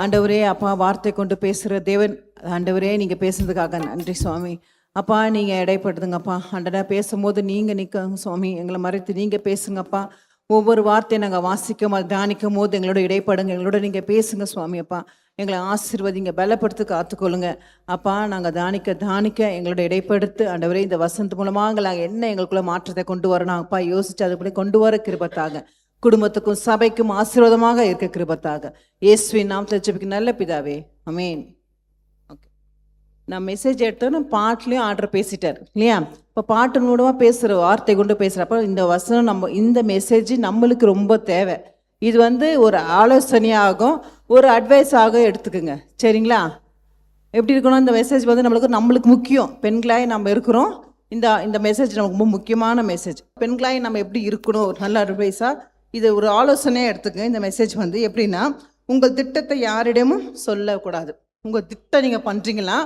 ஆண்டவரே அப்பா, வார்த்தை கொண்டு பேசுகிற தேவன் ஆண்டவரே, நீங்கள் பேசுனதுக்காக நன்றி சுவாமி. அப்பா, நீங்கள் இடைப்படுதுங்கப்பா. ஆண்டவரே, பேசும்போது நீங்கள் நிற்க சுவாமி, எங்களை மறைத்து நீங்கள் பேசுங்கப்பா. ஒவ்வொரு வார்த்தையை நாங்கள் வாசிக்கும் அது தியானிக்கும் போது எங்களோட இடைப்படுங்க, எங்களோட நீங்கள் பேசுங்க சுவாமி. அப்பா, எங்களை ஆசீர்வதிங்க, பலப்படுத்து, காத்துக்கொள்ளுங்க அப்பா. நாங்கள் தானிக்க எங்களோட இடைப்படுத்து ஆண்டவரே, இந்த வசந்த மூலமாக நாங்கள் என்ன எங்களுக்குள்ள மாற்றத்தை கொண்டு வரணும் அப்பா, யோசிச்சு அதுக்குள்ளே கொண்டு வர கிருபத்தாக, குடும்பத்துக்கும் சபைக்கும் ஆசீர்வாதமாக இருக்க கிருபத்தாக, இயேசுவின் நாமத்தில் ஜெபிக்க நல்ல பிதாவே, ஆமென். ஓகே, நான் மெசேஜ் எடுத்தோன்னு பாட்டுலேயும் ஆர்டர் பேசிட்டார் இல்லையா? இப்போ பாட்டு மூலமாக பேசுகிற வார்த்தை கொண்டு பேசுகிறப்ப இந்த வசனம் நம்ம இந்த மெசேஜ் நம்மளுக்கு ரொம்ப தேவை. இது ஒரு ஆலோசனையாகும், ஒரு அட்வைஸாக எடுத்துக்குங்க, சரிங்களா? எப்படி இருக்கணும் இந்த மெசேஜ் நம்மளுக்கு முக்கியம். பெண்களாய் நம்ம இருக்கிறோம். இந்த மெசேஜ் நமக்கு ரொம்ப முக்கியமான மெசேஜ். பெண்களாய் நம்ம எப்படி இருக்கணும், ஒரு நல்ல அட்வைஸாக இது ஒரு ஆலோசனையாக எடுத்துக்கங்க. இந்த மெசேஜ் எப்படின்னா, உங்கள் திட்டத்தை யாரிடமும் சொல்லக்கூடாது. உங்கள் திட்டம் நீங்கள் பண்ணுறீங்களா,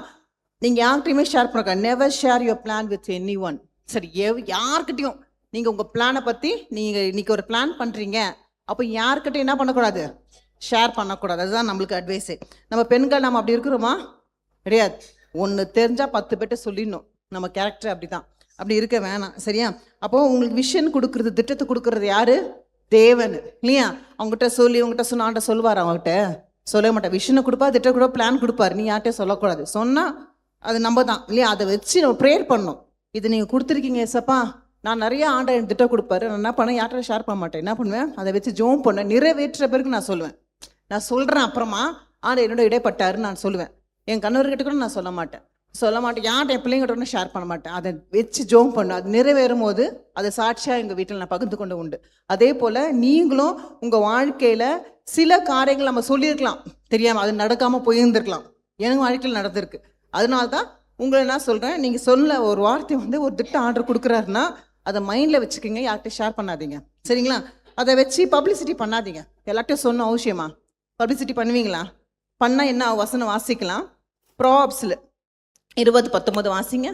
நீங்கள் யார்கிட்டையுமே ஷேர் பண்ணக்கூடாது. Never share your plan with any one. சரி, யார்கிட்டையும் நீங்கள் உங்கள் பிளானை பற்றி நீங்கள் இன்றைக்கி ஒரு பிளான் பண்ணுறீங்க, அப்போ யார்கிட்டையும் என்ன பண்ணக்கூடாது, ஷேர் பண்ணக்கூடாது. அதுதான் நம்மளுக்கு அட்வைஸு. நம்ம பெண்கள் நம்ம அப்படி இருக்கிறோமா? கிடையாது. ஒன்று தெரிஞ்சால் 10 பேர்ட்ட சொல்லிடணும். நம்ம கேரக்டர் அப்படி தான், அப்படி இருக்க வேணாம், சரியா? அப்போது உங்களுக்கு விஷன் கொடுக்குறது, திட்டத்தை கொடுக்குறது யார்? தேவன் இல்லையா? அவங்ககிட்ட சொல்லி உங்ககிட்ட சொன்னான்ட்ட சொல்லுவார், அவங்ககிட்ட சொல்ல மாட்டேன். விஷனை கொடுப்பார், திட்டம் கூட பிளான் கொடுப்பார், நீ யார்கிட்ட சொல்லக்கூடாது. சொன்னால் அது நம்ம தான் இல்லையா? அதை வச்சு நம்ம ப்ரேயர் பண்ணணும். இது நீங்கள் கொடுத்துருக்கீங்க ஏசப்பா, நான் நிறைய ஆண்டை என் திட்டம் கொடுப்பாரு, நான் என்ன பண்ணேன், யார்கிட்ட ஷேர் பண்ண மாட்டேன். என்ன பண்ணுவேன், அதை வச்சு ஜோம் பண்ண நிறைவேற்ற பிறகு நான் சொல்லுவேன். நான் சொல்கிறேன் அப்புறமா ஆண்டை என்னோட இடைப்பட்டாருன்னு நான் சொல்லுவேன். என் கணவர்கிட்ட கூட நான் சொல்ல மாட்டேன். யார்கிட்ட என் பிள்ளைங்கிட்ட கூட ஷேர் பண்ண மாட்டேன். அதை வச்சு ஜோம் பண்ணும். அது நிறைவேறும் போது அதை சாட்சியாக எங்கள் வீட்டில் நான் பகிர்ந்து கொண்டு உண்டு. அதே போல் நீங்களும் உங்கள் வாழ்க்கையில் சில காரியங்கள் நம்ம சொல்லியிருக்கலாம், தெரியாமல் அது நடக்காமல் போயிருந்துருக்கலாம். எனக்கு வாழ்க்கையில் நடந்திருக்கு. அதனால தான் உங்களை நான் சொல்கிறேன், நீங்கள் சொல்ல ஒரு வார்த்தை ஒரு திட்டம் ஆர்டர் கொடுக்குறாருன்னா அதை மைண்டில் வச்சுக்கோங்க, யார்கிட்ட ஷேர் பண்ணாதீங்க, சரிங்களா? அதை வச்சு பப்ளிசிட்டி பண்ணாதீங்க. எல்லார்ட்டையும் சொன்ன அவசியமா? பப்ளிசிட்டி பண்ணுவீங்களா? பண்ணால் என்ன வசனம் வாசிக்கலாம்? ப்ராப்ஸில் 20:19 வாசிங்க.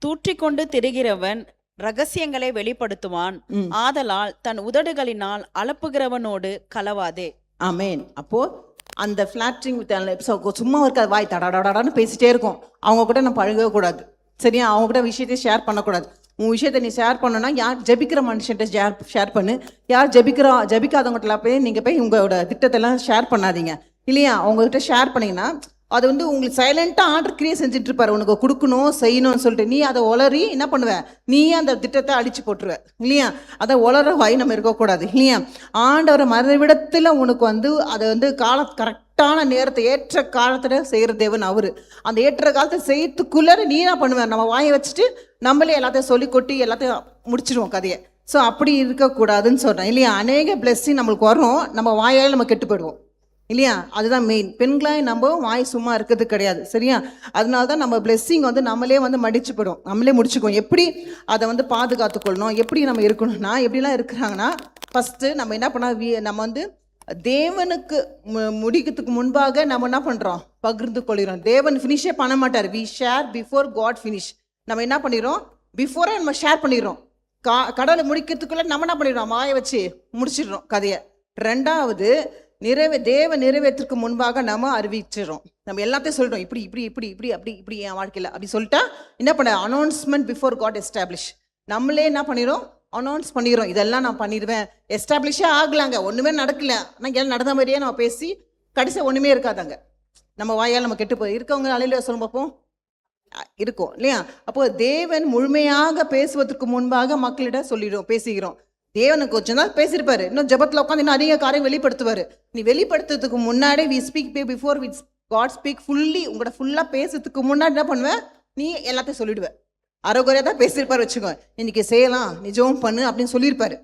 தூற்றிக்கொண்டு திரிகிறவன் ரகசியங்களை வெளிப்படுத்துவான், ஆதலால் தன் உதடுகளினால் அலப்புகிறவனோடு கலவாதே. ஆமேன். அப்போ அந்த ஃபிளாட்டரிங் சும்மா இருக்காது, வாய் தடாடாடான்னு பேசிட்டே இருக்கும். அவங்க கூட நம்ம பழகவே கூடாது, சரியா? அவங்க கூட விஷயத்தை ஷேர் பண்ணக்கூடாது. உன் விஷயத்தை நீ ஷேர் பண்ணணும்னா யார் ஜெபிக்கிற மனுஷன்ட்ட ஷேர் பண்ணு. யார் ஜெபிக்காதவங்கள்ட்ட போய் நீங்கள் போய் உங்களோட திட்டத்தெல்லாம் ஷேர் பண்ணாதீங்க, இல்லையா? அவங்ககிட்ட ஷேர் பண்ணிங்கன்னா அது வந்து உங்களுக்கு சைலண்டாக ஆர்டர் கிரியேட் செஞ்சுட்டு இருப்பாரு, உனக்கு கொடுக்கணும் செய்யணும்னு சொல்லிட்டு. நீ அதை உளறி என்ன பண்ணுவ, நீயே அந்த திட்டத்தை அடிச்சு போட்டுருவ இல்லையா. அதை உளற வாய் நம்ம இருக்கக்கூடாது இல்லையா. ஆண்டவரை மறைவிடத்தில் உனக்கு வந்து அதை வந்து கரெக்டான நேரத்தை ஏற்ற காலத்துல செய்கிற தேவன் அவரு. அந்த ஏற்ற காலத்தை செய்யறதுக்குள்ள நீ என்ன பண்ணுவேன், நம்ம வாயை வச்சுட்டு நம்மளே எல்லாத்தையும் சொல்லி கொட்டி எல்லாத்தையும் முடிச்சிடுவோம் கதையை. ஸோ அப்படி இருக்கக்கூடாதுன்னு சொல்கிறேன் இல்லையா. அநேக பிளெஸ்ஸிங் நம்மளுக்கு வரும், நம்ம வாயால் நம்ம கெட்டு போயிடுவோம் இல்லையா. அதுதான் மெயின். பெண்களாய் நம்ம வாய் சும்மா இருக்கிறது கிடையாது சரியா. அதனால தான் நம்ம பிளெஸ்ஸிங் வந்து நம்மளே வந்து மடிச்சு போயிடும், நம்மளே முடிச்சுக்குவோம். எப்படி அதை வந்து பாதுகாத்துக்கொள்ளணும், எப்படி நம்ம இருக்கணும்னா, எப்படிலாம் இருக்கிறாங்கன்னா, ஃபஸ்ட்டு நம்ம என்ன பண்ணால் நம்ம வந்து தேவனுக்கு முடிக்கிறதுக்கு முன்பாக நம்ம என்ன பண்ணுறோம், பகிர்ந்து கொள்கிறோம். தேவன் ஃபினிஷே பண்ண மாட்டார். We share before God finish. நம்ம என்ன பண்ணிடுறோம், பிஃபோரே நம்ம ஷேர் பண்ணிடுறோம். கடவுளை முடிக்கிறதுக்குள்ள நம்ம என்ன பண்ணிடுறோம், வாயை வச்சு முடிச்சிடுறோம் கதையை. ரெண்டாவது தேவ நிறைவேற்றுக்கு முன்பாக நம்ம அறிவிச்சிடறோம். நம்ம எல்லாத்தையும் சொல்லிட்டோம், இப்படி இப்படி இப்படி இப்படி அப்படி இப்படி என் வாழ்க்கையில் அப்படி சொல்லிட்டா என்ன பண்ண, அனௌன்ஸ்மெண்ட் பிஃபோர் காட் எஸ்டாப்ளிஷ். நம்மளே என்ன பண்ணிடுறோம், அனௌன்ஸ் பண்ணிடுறோம், இதெல்லாம் நான் பண்ணிடுவேன். எஸ்டாப்ளிஷே ஆகலாங்க, ஒன்றுமே நடக்கல, ஆனால் எல்லாம் நடந்த மாதிரியே நம்ம பேசி கடைசியாக ஒன்றுமே இருக்காதாங்க. நம்ம வாயால் நம்ம கெட்டு போய் இருக்கவங்க அலையில சொல்லும் பார்ப்போம் இருக்கும் இல்லையா. அப்போ தேவன் முழுமையாக பேசுவதற்கு முன்பாக மக்களிடம் சொல்லிடுவோம், பேசுகிறோம். தேவனுக்கு கொஞ்சம் தான் பேசியிருப்பாரு, இன்னும் ஜபத்தில் உட்காந்து இன்னும் அதிக காரியம் வெளிப்படுத்துவார். நீ வெளிப்படுத்துறதுக்கு முன்னாடி we speak before we God speak fully. உங்களோட ஃபுல்லாக பேசுறதுக்கு முன்னாடி என்ன பண்ணுவேன், நீ எல்லாத்தையும் சொல்லிடுவேன். அரைகுறையாக தான் பேசியிருப்பார் வச்சுக்கோ, இன்னைக்கு செய்யலாம் நீ ஜோம் பண்ணு அப்படின்னு சொல்லியிருப்பாரு.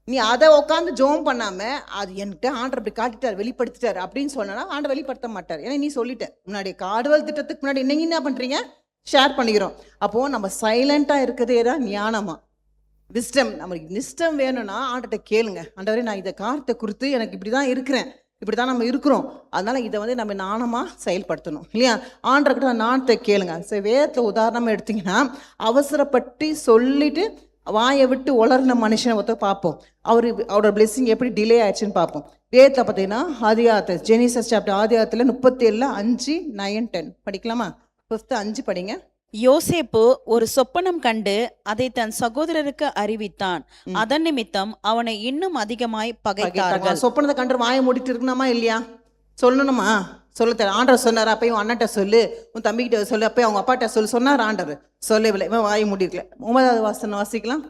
நீ அதை உட்காந்து ஜோம் பண்ணாமல் அது என்கிட்ட ஆண்டர் அப்படி காட்டிட்டார் வெளிப்படுத்திட்டார் அப்படின்னு சொன்னா ஆண்டர் வெளிப்படுத்த மாட்டார். ஏன்னா நீ சொல்லிட்ட முன்னாடி காடுவல் திட்டத்துக்கு முன்னாடி நீங்கள் என்ன பண்ணுறீங்க, ஷேர் பண்ணிக்கிறோம். அப்போது நம்ம சைலண்ட்டாக இருக்கிறதே தான் ஞானமா, விஸ்டம். நம்மளுக்கு நிஷ்டம் வேணும்னா ஆண்டர்கிட்ட கேளுங்க, ஆண்டவரே நான் இதை காரியத்தை குறித்து எனக்கு இப்படி தான் இருக்கிறேன், இப்படி தான் நம்ம இருக்கிறோம், அதனால் இதை வந்து நம்ம நாணமாக செயல்படுத்தணும் இல்லையா. ஆண்டர்கிட்ட நாணத்தை கேளுங்க. சரி, வேதத்தில் உதாரணமாக எடுத்திங்கன்னா, அவசரப்பட்டு சொல்லிட்டு வாயை விட்டு உளர்ன மனுஷனை ஒருத்தர் பார்ப்போம். அவரோட பிளெஸிங் எப்படி டிலே ஆயிடுச்சுன்னு பார்ப்போம். வேதத்தை பார்த்தீங்கன்னா ஆதியாகமம், ஜெனிசஸ் சாப்டர் ஆதியாகமத்தில் 37, 5, 9, 10 படிக்கலாமா. 5 படிங்க. யோசேப்பு ஒரு சொப்பனம் கண்டு அதை தன் சகோதரருக்கு அறிவித்தான். அதன் நிமித்தம் அவனை இன்னும் அதிகமாய் பகைத்தார்கள். சொப்பனத்தை கண்டு வாயை மூடிட்டு இருக்கணுமா இல்லையா, சொல்லணுமா, சொல்ல ஆண்டர் சொன்னார். அப்பயும் அண்ணன்ட்ட சொல்லு, உன் தம்பிக்கிட்ட சொல்லு, அப்பயும் அவங்க அப்பாட்ட சொல்லு சொன்னார். ஆண்டர் சொல்லவில்லை, இவன் வாயை மூடிருக்கல. 9வது வசனம் வாசிக்கலாம்.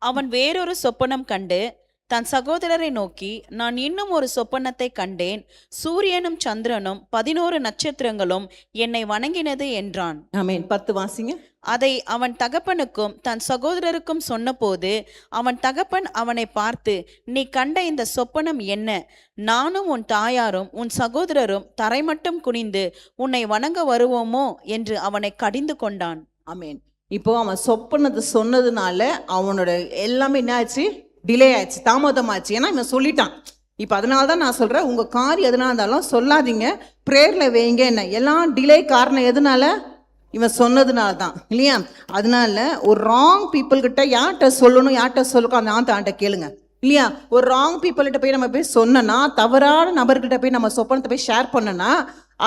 அவன் வேறொரு சொப்பனம் கண்டு தன் சகோதரரை நோக்கி, நான் இன்னும் ஒரு சொப்பனத்தை கண்டேன், சூரியனும் சந்திரனும் 11 நட்சத்திரங்களும் என்னை வணங்கினது என்றான். ஆமென். 10 வாசிங்க. அதை அவன் தகப்பனுக்கும் தன் சகோதரருக்கும் சொன்னபோது அவன் தகப்பன் அவனை பார்த்து, நீ கண்ட இந்த சொப்பனம் என்ன? நானும் உன் தாயாரும் உன் சகோதரரும் தரைமட்டம் குனிந்து உன்னை வணங்க வருவோமோ என்று அவனை கடிந்து கொண்டான். ஆமென். இப்போ அவன் சொப்பனத்தை சொன்னதுனால அவனோட எல்லாமே என்ன ஆச்சு, டிலே ஆயிடுச்சு, தாமதமாச்சு. ஏன்னா இவன் சொல்லிட்டான். இப்போ அதனால தான் நான் சொல்கிறேன், உங்கள் காரியம் எதுனா இருந்தாலும் சொல்லாதீங்க, ப்ரேயரில் வைங்க. என்ன எல்லாம் டிலே காரணம் எதனால, இவன் சொன்னதுனால தான் இல்லையா. அதனால ஒரு ராங் பீப்புள்கிட்ட யார்கிட்ட சொல்லணும், யார்கிட்ட சொல்லணும், அந்த ஆண்ட கேளுங்க இல்லையா. ஒரு ராங் பீப்புள்கிட்ட போய் நம்ம போய் சொன்னோன்னா, தவறான நபர்கிட்ட போய் நம்ம சொப்பனத்தை போய் ஷேர் பண்ணோன்னா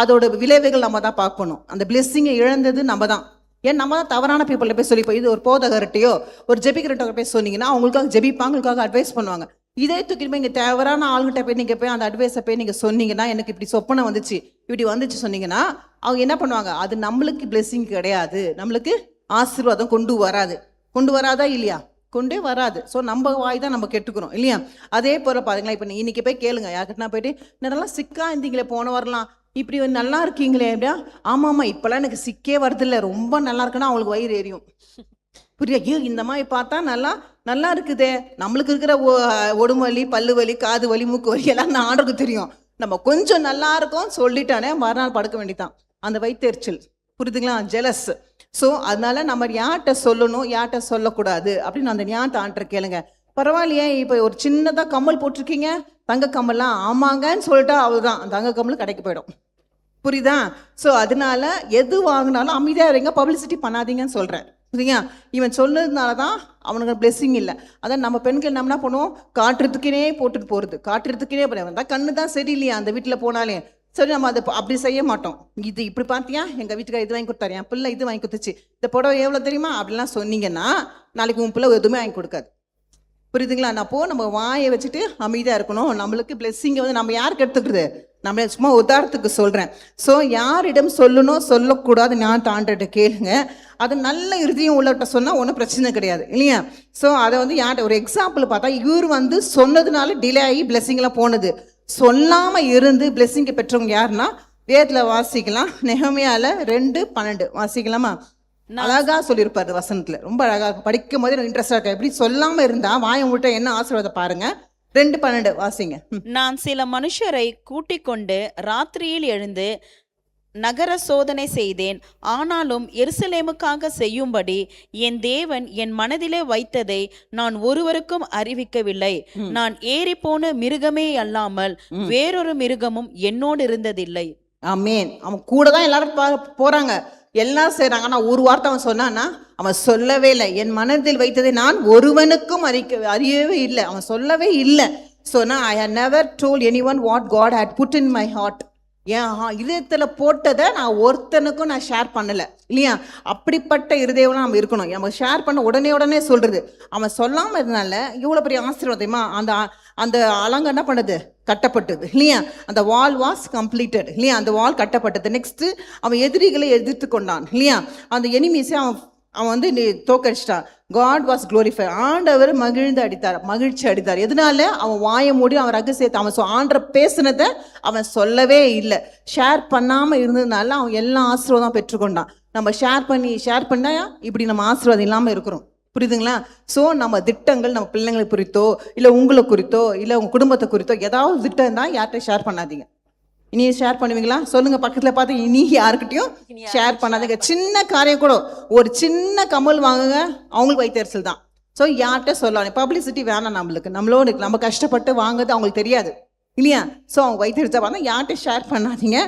அதோட விளைவுகள் நம்ம தான் பார்க்கணும். அந்த பிளெஸ்ஸிங்கை இழந்தது நம்ம தான். ஏன் நம்ம தான் தவறான பீப்புள்கிட்ட போய் சொல்லிப்போம். இது ஒரு போதகர்கிட்டையோ ஒரு ஜெபிக்கிறவங்க போய் சொன்னீங்கன்னா அவங்களுக்காக ஜெபிப்பாங்க, அவங்களுக்காக அட்வைஸ் பண்ணுவாங்க. இதே தூக்கிட்டு போய் இங்கே தவறான ஆளுகிட்ட போய் நீங்கள் போய் அந்த அட்வைஸை போய் நீங்கள் சொன்னீங்கன்னா, எனக்கு இப்படி சொப்பனை வந்துச்சு, இப்படி வந்துச்சு சொன்னீங்கன்னா, அவங்க என்ன பண்ணுவாங்க, அது நம்மளுக்கு பிளெஸிங் கிடையாது, நம்மளுக்கு ஆசீர்வாதம் கொண்டு வராதா இல்லையா, கொண்டே வராது. ஸோ நம்ம வாய் தான் நம்ம கெட்டுக்கிறோம் இல்லையா. அதே போல் பாருங்களேன், இப்போ இன்னைக்கு போய் கேளுங்க யார்கிட்டனா போயிட்டு, நல்லா சிக்கா இருந்தீங்களே போன வரலாம், இப்படி நல்லா இருக்கீங்களே எப்படியா, ஆமாம்மா இப்போல்லாம் எனக்கு சிக்கே வருதில்ல, ரொம்ப நல்லா இருக்குன்னா அவங்களுக்கு வயிறு எரியும். புரியா, ஐயோ இந்த மாதிரி பார்த்தா நல்லா இருக்குதே. நம்மளுக்கு இருக்கிற உடம்பு வலி, பல்லு வலி, காது வலி, மூக்கு வலி எல்லாம் ஆண்டருக்கு தெரியும். நம்ம கொஞ்சம் நல்லா இருக்கோம் சொல்லிட்டானே மறுநாள் படுக்க வேண்டியதான், அந்த வயிற்றெரிச்சல். புரியுதுங்களா, ஜெலஸ். ஸோ அதனால நம்ம யார்கிட்ட சொல்லணும், யார்கிட்ட சொல்லக்கூடாது அப்படின்னு அந்த ஞானத்தை ஆண்டரை கேளுங்க. பரவாயில்லையே, இப்போ ஒரு சின்னதாக கம்மல் போட்டிருக்கீங்க, தங்க கம்மல்லாம், ஆமாங்கன்னு சொல்லிட்டா அவ்வளோதான், அந்த தங்க கம்மல் கடைக்கு போயிடும். புரியுதா. ஸோ அதனால எது வாங்கினாலும் அமைதியாக இருங்க, பப்ளிசிட்டி பண்ணாதீங்கன்னு சொல்கிறேன். புரியுங்க. இவன் சொன்னதுனால தான் அவனுக்கு பிளெஸிங் இல்லை. அதான் நம்ம பெண்கள் நம்ம என்ன பண்ணுவோம், காட்டுறதுக்குனே போட்டுட்டு போகிறது, காட்டுறதுக்குனே வந்தால் கண்ணு தான் சரியில்லையா அந்த வீட்டில் போனாலே சரி, நம்ம அதை அப்படி செய்ய மாட்டோம். இது இப்படி பார்த்தியா, எங்கள் வீட்டுக்கார இது வாங்கி கொடுத்தாரு, என் பிள்ளை இது வாங்கி கொடுத்துச்சு, இந்த புடவை எவ்வளோ தெரியுமா அப்படிலாம் சொன்னீங்கன்னா நாளைக்கு உன் பிள்ளை எதுவுமே வாங்கி கொடுக்காது. புரியுதுங்களா. அப்போது நம்ம வாயை வச்சுட்டு அமைதியாக இருக்கணும். நம்மளுக்கு பிளெஸ்ஸிங்கை வந்து நம்ம யாருக்கு எடுத்துக்கிறது, நம்ம சும்மா உதாரணத்துக்கு சொல்கிறேன். ஸோ யாரிடம் சொல்லணும் சொல்லக்கூடாது நான் ஆண்டவர்கிட்ட கேளுங்க. அது நல்ல இறுதியும் உள்ளவட்ட சொன்னால் ஒன்றும் பிரச்சனை கிடையாது இல்லையா? ஸோ அதை வந்து யார்கிட்ட ஒரு எக்ஸாம்பிள் பார்த்தா இவர் வந்து சொன்னதுனால டிலே ஆகி பிளெஸிங்லாம் போனது. சொல்லாமல் இருந்து பிளெஸிங்கை பெற்றவங்க யாருன்னா வேதத்தில் வாசிக்கலாம். நெகமியால 2:12 வாசிக்கலாமா? அழகா சொல்லியிருப்பாரு வசனத்துல, ரொம்ப அழகா படிக்கும் போது எனக்கு இன்ட்ரெஸ்டா இருக்கா. எப்படி சொல்லாம இருந்தா வாயை விட்ட என்ன ஆசீர்வாதம் பாருங்க. 2:12 வாசிங்க. நான் சில மனுஷரை கூட்டிக் கொண்டு ராத்திரியில் எழுந்து நகர சோதனை செய்தேன். ஆனாலும் எருசலேமுக்காக செய்யும்படி என் தேவன் என் மனதிலே வைத்ததை நான் ஒருவருக்கும் அறிவிக்கவில்லை. நான் ஏறி போன மிருகமே அல்லாமல் வேறொரு மிருகமும் என்னோடு இருந்ததில்லை. ஆமென். அவன் கூட தான் எல்லாரும் போறாங்க, எல்லாம் செய்றாங்க. ஆனா ஒரு வார்த்தை அவன் சொன்னான்னா, அவன் சொல்லவே இல்லை. என் மனதில் வைத்ததை நான் ஒருவனுக்கும் அறியவே இல்லை. அவன் சொல்லவே இல்லை. சொன்னா I have never told anyone what God had put in my heart. என் இதயத்தில் போட்டதை நான் ஒருத்தனுக்கும் நான் ஷேர் பண்ணலை இல்லையா? அப்படிப்பட்ட இருதயம் நம்ம இருக்கணும். நம்ம ஷேர் பண்ண உடனே சொல்றது. அவன் சொல்லாமல் இருந்தனால இவ்வளோ பெரிய ஆசீர்வாதமா அந்த அந்த அலங்கம் என்ன பண்ணுது? கட்டப்பட்டது இல்லையா? அந்த வால் வாஸ் கம்ப்ளீட்டட் இல்லையா? அந்த வால் கட்டப்பட்டது. நெக்ஸ்ட் அவன் எதிரிகளை எதிர்த்து கொண்டான் இல்லையா? அந்த எனிமீஸை அவன் வந்து தோக்கடிச்சிட்டான். God was glorify. ஆண்டவர் மகிழ்ச்சி அடித்தார். எதனால? அவன் வாயை மூடி அவன் ரகசியத்தை அவன் ஆண்டரை பேசினதை அவன் சொல்லவே இல்லை. ஷேர் பண்ணாமல் இருந்ததுனால அவன் எல்லா ஆசீர்வாதம் பெற்றுக்கொண்டான். நம்ம ஷேர் பண்ணா இப்படி நம்ம ஆசீர்வாதம் இல்லாமல் இருக்கிறோம். புரியுதுங்களா? ஸோ நம்ம திட்டங்கள் நம்ம பிள்ளைங்களை குறித்தோ இல்லை உங்களை குறித்தோ இல்லை உங்கள் குடும்பத்தை குறித்தோ ஏதாவது திட்டம் தான் யார்கிட்ட ஷேர் பண்ணாதீங்க. இனி ஷேர் பண்ணுவீங்களா? சொல்லுங்க. பக்கத்தில் பார்த்து இனி யாருக்கிட்டையும் ஷேர் பண்ணாதீங்க. சின்ன காரியம் கூட, ஒரு சின்ன கமல் வாங்குங்க, அவங்களுக்கு வைத்தறிச்சல் தான். ஸோ யார்கிட்ட சொல்லலாம்? பப்ளிசிட்டி வேணாம் நம்மளுக்கு. நம்மளோட நம்ம கஷ்டப்பட்டு வாங்குறது அவங்களுக்கு தெரியாது இல்லையா? ஸோ அவங்க வைத்தறிச்சா பார்த்தா யார்கிட்ட ஷேர் பண்ணாதீங்க.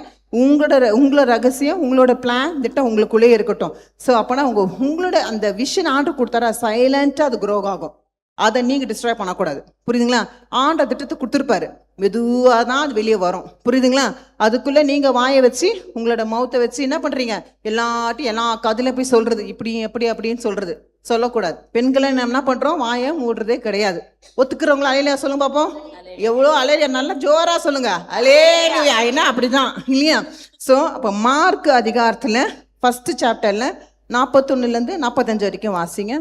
உங்களோட ரகசியம், உங்களோட பிளான் திட்டம் உங்களுக்குள்ளேயே இருக்கட்டும். ஸோ அப்போனா உங்களோட அந்த விஷன் ஆர்டர் கொடுத்தாரா சைலண்ட்டாக அது க்ரோ ஆகும். அதை நீங்கள் டிஸ்ட்ராய் பண்ணக்கூடாது. புரியுதுங்களா? ஆண்ட திட்டத்தை கொடுத்துருப்பாரு, மெதுவாக தான் அது வெளியே வரும். புரியுதுங்களா? அதுக்குள்ளே நீங்கள் வாயை வச்சு உங்களோட மவுத்தை வச்சு என்ன பண்ணுறீங்க? எல்லாத்தையும் எல்லா கதையில போய் சொல்கிறது, இப்படி எப்படி அப்படின்னு சொல்கிறது சொல்லக்கூடாது. பெண்களை நம்ம என்ன பண்ணுறோம்? வாயை மூடுறதே கிடையாது. ஒத்துக்கிறவங்களா அலையிலையா சொல்லுங்க பார்ப்போம். எவ்வளோ அலையிலையா? நல்லா ஜோராக சொல்லுங்க அலேலுயா. ஏன்னா அப்படிதான் இல்லையா? ஸோ அப்போ மார்க் அதிகாரத்தில் 1 சாப்டரில் 41 45 வரைக்கும் வாசிங்க.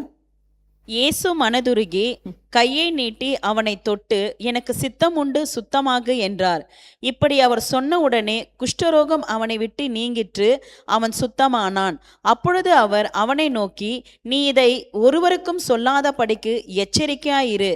இயேசு மனதுருகி கையை நீட்டி அவனை தொட்டு, எனக்கு சித்தம் உண்டு, சுத்தமாகு என்றார். இப்படி அவர் சொன்ன உடனே குஷ்டரோகம் அவனை விட்டு நீங்கிற்று, அவன் சுத்தமானான். அப்பொழுது அவர் அவனை நோக்கி, நீ இதை ஒருவருக்கும் சொல்லாதபடிக்கு எச்சரிக்கையாயிரு.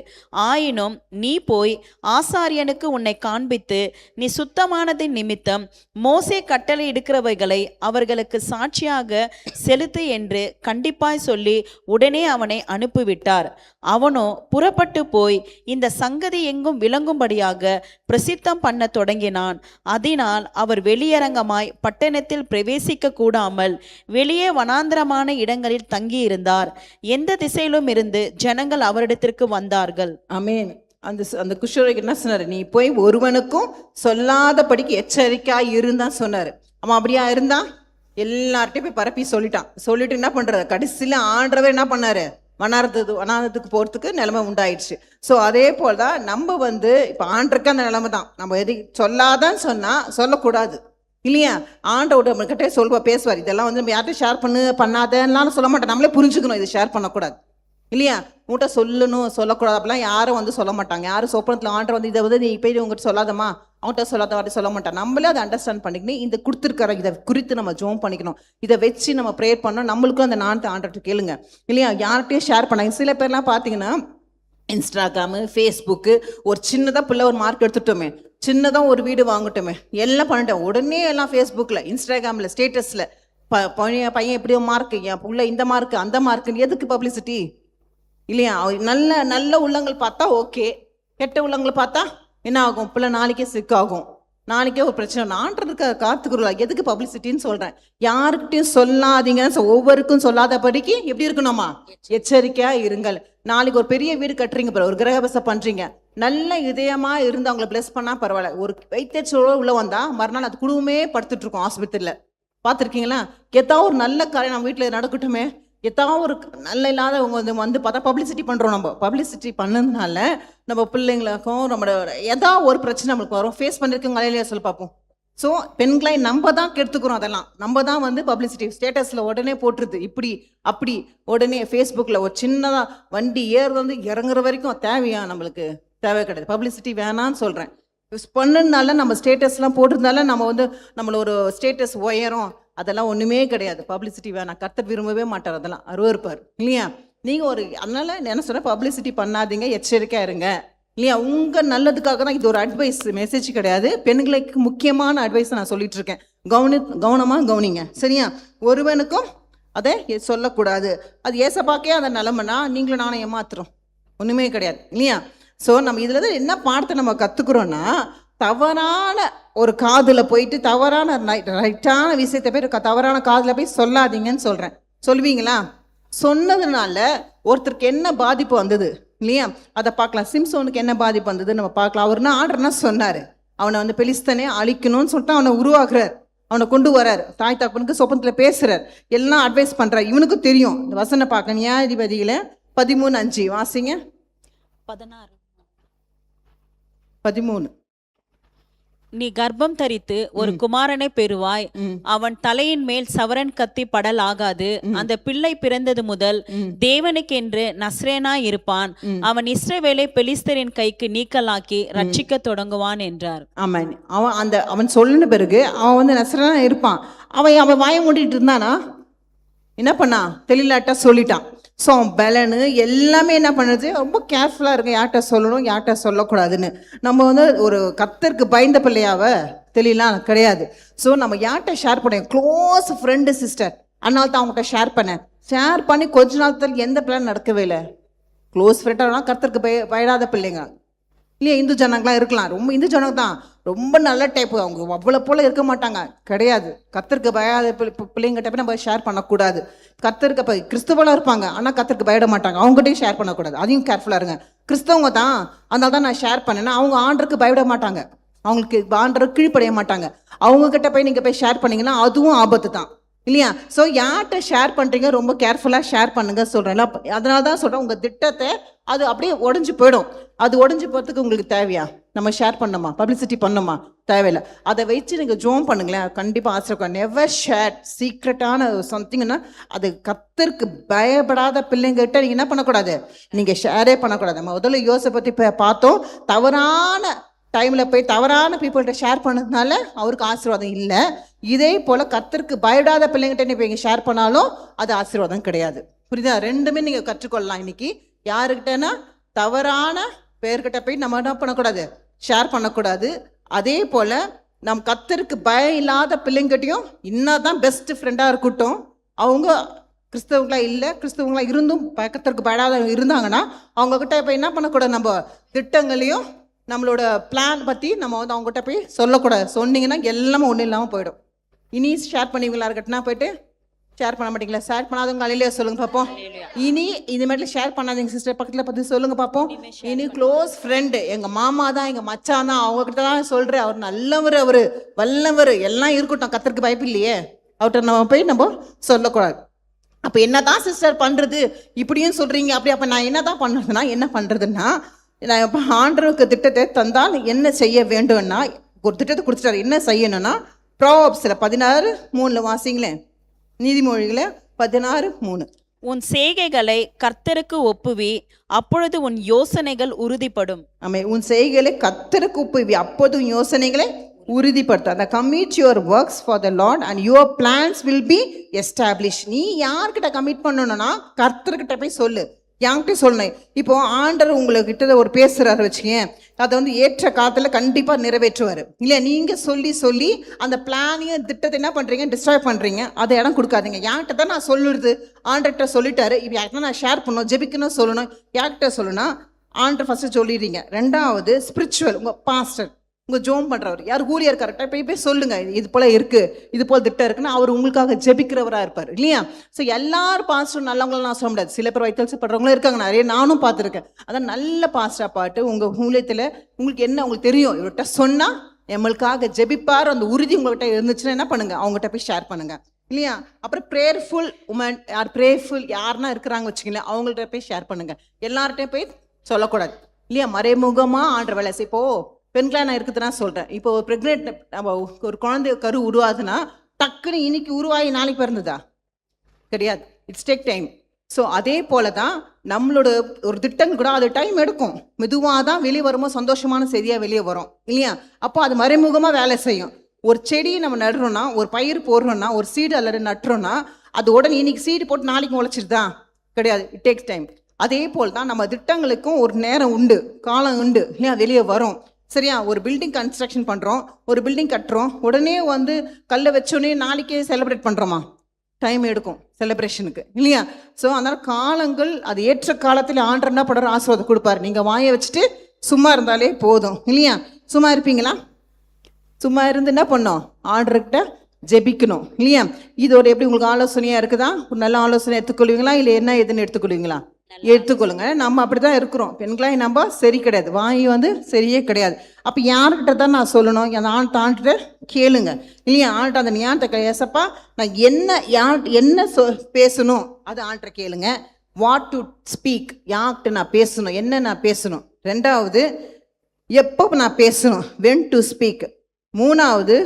ஆயினும் நீ போய் ஆசாரியனுக்கு உன்னை காண்பித்து, நீ சுத்தமானதின் நிமித்தம் மோசே கட்டளை எடுக்கிறவைகளை அவர்களுக்கு சாட்சியாக செலுத்து என்று கண்டிப்பாய் சொல்லி உடனே அவனை அனுப்பிவிட்டார். அவனோ புறப்பட்டு போய் இந்த சங்கதி எங்கும் விளங்கும்படியாக பிரசித்தம் பண்ண தொடங்கினான். அதனால் அவர் வெளியரங்கமாய் பட்டணத்தில் பிரவேசிக்க கூடாமல் வெளியே வனாந்திரமான இடங்களில் தங்கியிருந்தார். எந்த திசையிலும் இருந்து ஜனங்கள் அவரிடத்திற்கு வந்தார்கள். ஆமென். அந்த குஷ்டரோகி என்ன சொன்னாரு? நீ போய் ஒருவனுக்கும் சொல்லாதபடிக்கு எச்சரிக்கையா இருந்தான் சொன்னாரு. அவன் அப்படியா இருந்தான்? எல்லார்ட்டையும் போய் பரப்பி சொல்லிட்டு என்ன பண்றாரு? கடைசியில் ஆண்டவர் என்ன பண்ணாரு? வனாந்தத்துக்கு போகிறதுக்கு நிலைமை உண்டாயிடுச்சு. ஸோ அதே போல் தான் நம்ம வந்து இப்போ ஆண்டருக்கு அந்த நிலைமை தான். நம்ம எது சொல்லாதான்னு சொன்னால் சொல்லக்கூடாது இல்லையா? ஆண்டோட நம்மகிட்ட பேசுவார். இதெல்லாம் வந்து நம்ம யார்கிட்ட ஷேர் பண்ணாதேன்னாலும் சொல்ல மாட்டேன். நம்மளே புரிஞ்சுக்கணும் இது ஷேர் பண்ணக்கூடாது இல்லையா? உங்கள்கிட்ட சொல்லணும் சொல்லக்கூடாது அப்படிலாம் யாரும் வந்து சொல்ல மாட்டாங்க. யாரும் சொப்பனத்தில் ஆண்டர் வந்து இதை வந்து நீ போய் உங்கள்கிட்ட சொல்லாதம்மா, அவங்கள்ட்ட சொல்லாத வாட்டி சொல்ல மாட்டான். நம்மளே அதை அண்டர்ஸ்டாண்ட் பண்ணிக்கணும். இந்த கொடுத்துருக்கிற இதை குறித்து நம்ம ஜோம் பண்ணிக்கணும். இதை வச்சு நம்ம ப்ரேயர் பண்ணோம். நம்மளுக்கும் அந்த நானத்தை ஆண்டர்கிட்ட கேளுங்க இல்லையா? யார்கிட்டையும் ஷேர் பண்ணாங்க. சில பேர்லாம் பார்த்தீங்கன்னா இன்ஸ்டாகிராமு, ஃபேஸ்புக்கு, ஒரு சின்னதாக பிள்ளை ஒரு மார்க் எடுத்துட்டோமே, சின்னதாக ஒரு வீடு வாங்கட்டோமே, எல்லாம் பண்ணிட்டோம். உடனே எல்லாம் ஃபேஸ்புக்கில், இன்ஸ்டாகிராமில், ஸ்டேட்டஸில் பையன் எப்படியோ மார்க்கு, என் பிள்ளை இந்த மார்க்கு அந்த மார்க்குன்னு. எதுக்கு பப்ளிசிட்டி இல்லையா? நல்ல உள்ளங்கள் பார்த்தா ஓகே, கெட்ட உள்ளங்கள் பார்த்தா என்ன ஆகும்? பிள்ளை நாளைக்கே சிக்காகும், நாளைக்கே ஒரு பிரச்சனை. நான்றதுக்கு காத்துக்குறா. எதுக்கு பப்ளிசிட்டின்னு சொல்கிறேன். யாருக்கிட்டையும் சொல்லாதீங்கன்னு ஒவ்வொருக்கும் சொல்லாதபடிக்கு எப்படி இருக்கணுமா? எச்சரிக்கையாக இருங்கள். நாளைக்கு ஒரு பெரிய வீடு கட்டுறீங்க, ஒரு கிரகபசம் பண்ணுறீங்க, நல்ல இதயமாக இருந்து அவங்கள பிளஸ் பண்ணால் பரவாயில்ல. ஒரு வைத்தியச்சோட உள்ளே வந்தால் மறுநாள் அது குடும்பமே படுத்துட்ருக்கோம் ஆஸ்பத்திரியில். பார்த்துருக்கீங்களா? ஏதாவது ஒரு நல்ல காரியம் நம்ம வீட்டில் நடக்கட்டுமே, ஏதாவது ஒரு நல்ல இல்லாதவங்க வந்து பார்த்தா பப்ளிசிட்டி பண்ணுறோம். நம்ம பப்ளிசிட்டி பண்ணதுனால நம்ம பிள்ளைங்களுக்கும் நம்மளோட ஏதாவது ஒரு பிரச்சனை நம்மளுக்கு வரும். ஃபேஸ் பண்ணியிருக்கவங்க இல்லையா சொல்லி பார்ப்போம். ஸோ பெண்களை நம்ம தான் கெடுத்துக்கிறோம். அதெல்லாம் நம்ம தான் வந்து பப்ளிசிட்டி ஸ்டேட்டஸில் உடனே போட்டுருது. இப்படி அப்படி உடனே ஃபேஸ்புக்கில் ஒரு சின்னதாக வண்டி ஏறுறது இறங்குற வரைக்கும் தேவையா? நம்மளுக்கு தேவை கிடையாது. பப்ளிசிட்டி வேணான்னு சொல்கிறேன். யூஸ் பண்ணதுனால நம்ம ஸ்டேட்டஸ்லாம் போட்டிருந்தால நம்ம வந்து நம்மள ஒரு ஸ்டேட்டஸ் உயரும். அதெல்லாம் ஒன்றுமே கிடையாது. பப்ளிசிட்டி வேணாம். கர்த்தர் விரும்பவே மாட்டார். அதெல்லாம் அருவருப்பார் இல்லையா? நீங்கள் ஒரு அதனால் என்ன சொல்கிறேன், பப்ளிசிட்டி பண்ணாதீங்க, எச்சரிக்கையாக இருங்க இல்லையா? உங்கள் நல்லதுக்காக தான் இது. ஒரு அட்வைஸ் மெசேஜ் கிடையாது. பெண்களுக்கு முக்கியமான அட்வைஸை நான் சொல்லிட்டு இருக்கேன். கவனமாக கவனிங்க சரியா? ஒருவனுக்கும் அதை சொல்லக்கூடாது. அது ஏசப்பாக்கே அதை நிலமைனா நீங்களும் நானும் ஏமாத்துறோம். ஒன்றுமே கிடையாது இல்லையா? ஸோ நம்ம இதில் தான் என்ன பாடத்தை நம்ம கற்றுக்குறோன்னா, தவறான ஒரு காதில் போயிட்டு தவறான ரைட்டான விஷயத்தை போய் தவறான காதில் போய் சொல்லாதீங்கன்னு சொல்கிறேன். சொல்லுவீங்களா? சொன்னதுனால ஒருத்தருக்கு என்ன பாதிப்பு வந்தது இல்லையா? அதை பார்க்கலாம். சிம்சோனுக்கு என்ன பாதிப்பு வந்தது நம்ம பார்க்கலாம். அவர்னா ஆர்டர்னா சொன்னார். அவனை வந்து பெலிஸ்தனே அழிக்கணும்னு சொல்லிட்டு அவனை உருவாக்குறார். அவனை கொண்டு வரார். தாய் தகப்பனுக்கு சொப்பனத்தில் பேசுகிறார். எல்லாம் அட்வைஸ் பண்ணுறார். இவனுக்கு தெரியும். இந்த வசனம் பார்க்க நியாயாதிபதியில் 13:5 வாசிங்க. 13. நீ கர்ப்பம் தரித்து ஒரு குமாரனை பெறுவாய். அவன் தலையின் மேல் சவரன் கத்தி படல் ஆகாது. அந்த பிள்ளை பிறந்தது முதல் தேவனுக்கென்று நஸ்ரேனாய் இருப்பான். அவன் இஸ்ரவேலை பெலிஸ்தரின் கைக்கு நீக்கலாக்கி ரட்சிக்க தொடங்குவான் என்றார். ஆமாம். அவன் சொல்லின பிறகு அவன் வந்து நஸ்ரேனா இருப்பான். அவன் வாயை மூடிட்டு இருந்தானா? என்ன பண்ணா? தெளிலாட்டா சொல்லிட்டான். ஸோ பலனு எல்லாமே என்ன பண்ணுறது, ரொம்ப கேர்ஃபுல்லாக இருக்கு. யார்கிட்ட சொல்லணும், யார்கிட்ட சொல்லக்கூடாதுன்னு. நம்ம வந்து ஒரு கர்த்தருக்கு பயந்த பிள்ளையாவ தெரியலாம் கிடையாது. ஸோ நம்ம யார்கிட்ட ஷேர் பண்ணேன், க்ளோஸ் ஃப்ரெண்டு சிஸ்டர், அதனால தான் அவங்ககிட்ட ஷேர் பண்ணி கொஞ்ச நாள் எந்த பிளான் நடக்கவே இல்லை. க்ளோஸ் ஃப்ரெண்டாக கர்த்தருக்கு பயடாத பிள்ளைங்க இல்லையா? இந்து ஜனங்களாம் இருக்கலாம். ரொம்ப இந்து ஜனங்க தான் ரொம்ப நல்ல டைப்பு. அவங்க அவ்வளோ போல் இருக்க மாட்டாங்க கிடையாது. கர்த்தருக்கு பயாத பிள்ளைங்கிட்ட போய் நம்ம ஷேர் பண்ணக்கூடாது. கர்த்தருக்கு இப்போ கிறிஸ்துவலாக இருப்பாங்க, ஆனால் கர்த்தருக்கு பயட மாட்டாங்க. அவங்ககிட்டையும் ஷேர் பண்ணக்கூடாது. அதையும் கேர்ஃபுல்லாக இருங்க. கிறிஸ்தவங்க தான், அதனால தான் நான் ஷேர் பண்ணேன்னா அவங்க ஆண்டருக்கு பயப்பட மாட்டாங்க. அவங்களுக்கு ஆண்டருக்கு கீழ்ப்படைய மாட்டாங்க. அவங்கக்கிட்ட போய் நீங்கள் போய் ஷேர் பண்ணிங்கன்னா அதுவும் ஆபத்து தான் இல்லையா? ஸோ யார்கிட்ட ஷேர் பண்ணுறீங்க ரொம்ப கேர்ஃபுல்லாக ஷேர் பண்ணுங்க சொல்கிறேன். அதனால தான் சொல்கிறேன், உங்கள் திட்டத்தை அது அப்படியே உடஞ்சி போயிடும். அது உடஞ்சி போகிறதுக்கு உங்களுக்கு தேவையா? நம்ம ஷேர் பண்ணணுமா, பப்ளிசிட்டி பண்ணணுமா? தேவையில்லை. அதை வச்சு நீங்கள் ஜோம் பண்ணுங்களேன், கண்டிப்பாக ஆசிரியர். நெவர் ஷேர் சீக்ரெட்டான சம்திங்னா அது கர்த்தருக்கு பயப்படாத பிள்ளைங்கிட்ட நீங்கள் என்ன பண்ணக்கூடாது, நீங்கள் ஷேரே பண்ணக்கூடாது. நம்ம முதல்ல யோசை பற்றி பார்த்தோம். தவறான டைமில் போய் தவறான பீப்புள்கிட்ட ஷேர் பண்ணதுனால அவருக்கு ஆசீர்வாதம் இல்லை. இதே போல் கர்த்தருக்கு பயப்படாத பிள்ளைங்கிட்ட நீங்கள் இங்கே ஷேர் பண்ணாலும் அது ஆசீர்வாதம் கிடையாது. புரியுதா? ரெண்டுமே நீங்கள் கற்றுக்கொள்ளலாம் இன்னைக்கு. யாருக்கிட்டனா தவறான பேர்கிட்ட போய் நம்ம என்ன பண்ணக்கூடாது, ஷேர் பண்ணக்கூடாது. அதே போல் நம் கர்த்தருக்கு பயம் இல்லாத பிள்ளைங்கிட்டையும் இன்னதான் பெஸ்ட் ஃப்ரெண்டாக இருக்கட்டும். அவங்க கிறிஸ்தவங்களா இல்லை, கிறிஸ்தவங்களா இருந்தும் கர்த்தருக்கு பயப்படாத இருந்தாங்கன்னா அவங்கக்கிட்ட போய் என்ன பண்ணக்கூடாது, நம்ம திட்டங்களையும் நம்மளோட பிளான் பற்றி நம்ம வந்து அவங்ககிட்ட போய் சொல்லக்கூடாது. சொன்னீங்கன்னா எல்லாமே ஒன்றும் இல்லாமல் போயிடும். இனி ஷேர் பண்ணுவீங்களா இருக்கட்டும்னா போயிட்டு ஷேர் பண்ண மாட்டீங்களா? ஷேர் பண்ணாதவங்க அலையிலே சொல்லுங்க பார்ப்போம். இனி இது மாதிரி ஷேர் பண்ணாதீங்க சிஸ்டர், பக்கத்தில் பார்த்து சொல்லுங்க பார்ப்போம். இனி க்ளோஸ் ஃப்ரெண்டு, எங்கள் மாமா தான், எங்கள் மச்சான் தான், அவங்ககிட்ட தான் சொல்கிறேன். அவர் நல்லவர், அவர் வல்லவர், எல்லாம் இருக்கட்டும், கர்த்தருக்கு பயப்பு இல்லையே, அவர்கிட்ட நம்ம போய் நம்ம சொல்லக்கூடாது. அப்போ என்ன தான் சிஸ்டர் பண்ணுறது, இப்படியும் சொல்கிறீங்க அப்படி, அப்போ நான் என்ன தான் பண்ணுறதுன்னா, என்ன பண்ணுறதுன்னா, நான் இப்போ ஆண்டவருக்கு திட்டத்தை தந்தால் என்ன செய்ய வேண்டும்னா, ஒரு திட்டத்தை கொடுத்துட்டாரு. என்ன செய்யணும்னா, ப்ரோவர்ப்ஸில் 16:3 வாசிங்களேன். நீதிமொழிகளை 16:3. உன் செய்கைகளை கர்த்தருக்கு ஒப்புவி, அப்பொழுது உன் யோசனைகள் உறுதிப்படும். ஆமே, உன் செய்கைகளை கர்த்தருக்கு ஒப்புவி, அப்போது உன் யோசனைகளை உறுதிப்படுத்த. அந்த commit your works for the Lord and your plans will be establish. நீ யார்கிட்ட கமிட் பண்ணணும்னா கர்த்தர்கிட்ட போய் சொல்லு, யார்கிட்ட சொல்லணும். இப்போ ஆண்டவர் உங்கள்கிட்ட ஒரு பேசுகிறாரு வச்சுக்கேன், அதை வந்து ஏற்ற காலத்தில் கண்டிப்பாக நிறைவேற்றுவார் இல்லையா? நீங்கள் சொல்லி அந்த பிளானையும் திட்டத்தை என்ன பண்ணுறீங்க, டிஸ்ட்ராய் பண்ணுறீங்க. அதை இடம் கொடுக்காதீங்க. யார்கிட்ட தான் நான் சொல்லுறது, ஆண்டர்கிட்ட சொல்லிட்டாரு, இப்போ யார்கிட்ட நான் ஷேர் பண்ணணும், ஜெபிக்கணும் சொல்லணும், யார்கிட்ட சொல்லணும், ஆண்டர் ஃபஸ்ட்டு சொல்லிடுறீங்க. ரெண்டாவது ஸ்பிரிச்சுவல், உங்கள் பாஸ்டர், உங்கள் ஜோம் பண்ணுறவர் யார் ஊழியர் கரெக்டாக போய் சொல்லுங்கள், இது போல் இருக்குது, இது போல் திட்டம் இருக்குன்னு அவர் உங்களுக்காக ஜெபிக்கிறவராக இருப்பார் இல்லையா? ஸோ எல்லாரும் பாஸ்டர் நல்லவங்களும் நான் சொல்ல முடியாது. சில பேர் வைத்தல்ஸ் படுறவங்களும் இருக்காங்க, நிறைய நானும் பார்த்துருக்கேன். அதான் நல்ல பாஸ்டராக பாட்டு உங்கள் ஊழியத்தில் உங்களுக்கு என்ன உங்களுக்கு தெரியும், இவர்கிட்ட சொன்னால் நம்மளுக்காக ஜெபிப்பார், அந்த உறுதி உங்கள்கிட்ட இருந்துச்சுன்னா என்ன பண்ணுங்கள், அவங்ககிட்ட போய் ஷேர் பண்ணுங்கள். இல்லையா? அப்புறம் ப்ரேயர்ஃபுல் உமன் யார் ப்ரேயர்ஃபுல் யாருன்னா இருக்கிறாங்க வச்சுக்கங்களேன், அவங்கள்ட்ட போய் ஷேர் பண்ணுங்க. எல்லார்ட்டையும் போய் சொல்லக்கூடாது இல்லையா? மறைமுகமாக ஆடுற வேலை இப்போ பெண்களாக நான் இருக்குதுன்னா சொல்கிறேன். இப்போ ஒரு ப்ரெக்னென்ட் நம்ம ஒரு குழந்தை கரு உருவாதுன்னா டக்குன்னு இன்னைக்கு உருவாகி நாளைக்கு பிறந்ததா? கிடையாது. It's take time. ஸோ அதே போல தான் நம்மளோட ஒரு திட்டங்கள் கூட அது டைம் எடுக்கும். மெதுவாக தான் வெளியே வரும்போது சந்தோஷமான செய்தியாக வெளியே வரும் இல்லையா? அப்போ அது மறைமுகமாக வேலை செய்யும். ஒரு செடியை நம்ம நடுறோம்னா, ஒரு பயிர் போடுறோம்னா, ஒரு சீடு அல்லது நட்டுறோம்னா அது உடனே இன்னைக்கு சீடு போட்டு நாளைக்கு முளைச்சிருதா? கிடையாது. It takes time. அதே போல் தான் நம்ம திட்டங்களுக்கும் ஒரு நேரம் உண்டு, காலம் உண்டு இல்லையா? வெளியே வரும். சரியா? ஒரு பில்டிங் கன்ஸ்ட்ரக்ஷன் பண்ணுறோம், ஒரு பில்டிங் கட்டுறோம், உடனே வந்து கல்லை வச்சோடனே நாளைக்கே செலிப்ரேட் பண்ணுறோமா? டைம் எடுக்கும் செலிப்ரேஷனுக்கு இல்லையா? ஸோ அதனால் காலங்கள் அது ஏற்ற காலத்தில் ஆண்டவர் என்ன பண்ணுற ஆசீர்வாதம் கொடுப்பாரு. நீங்கள் வாயை வச்சுட்டு சும்மா இருந்தாலே போதும் இல்லையா? சும்மா இருப்பீங்களா? சும்மா இருந்து என்ன பண்ணோம்? ஆண்டர்கிட்ட ஜெபிக்கணும் இல்லையா? இதோட எப்படி உங்களுக்கு ஆலோசனையாக இருக்குதா? ஒரு நல்ல ஆலோசனை எடுத்துக்கொள்வீங்களா? இல்லை என்ன எதுன்னு எடுத்துக்கொள்வீங்களா? எடுத்துக்கொள்ளுங்க. நம்ம அப்படி தான் இருக்கிறோம். பெண்களாய் நம்ம சரி கிடையாது, வாய் வந்து சரியே கிடையாது. அப்போ யார்கிட்ட தான் நான் சொல்லணும்? அந்த ஆண்கிட்ட கேளுங்க இல்லையா? ஆண்கிட்ட அந்த ஞான்கிட்ட ஏசப்பா நான் என்ன பேசணும் அது ஆண்கிட்ட கேளுங்க. வாட் டு ஸ்பீக், யார்கிட்ட நான் பேசணும், என்ன நான் பேசணும். ரெண்டாவது எப்போ நான் பேசணும், வென் டு ஸ்பீக். மூணாவது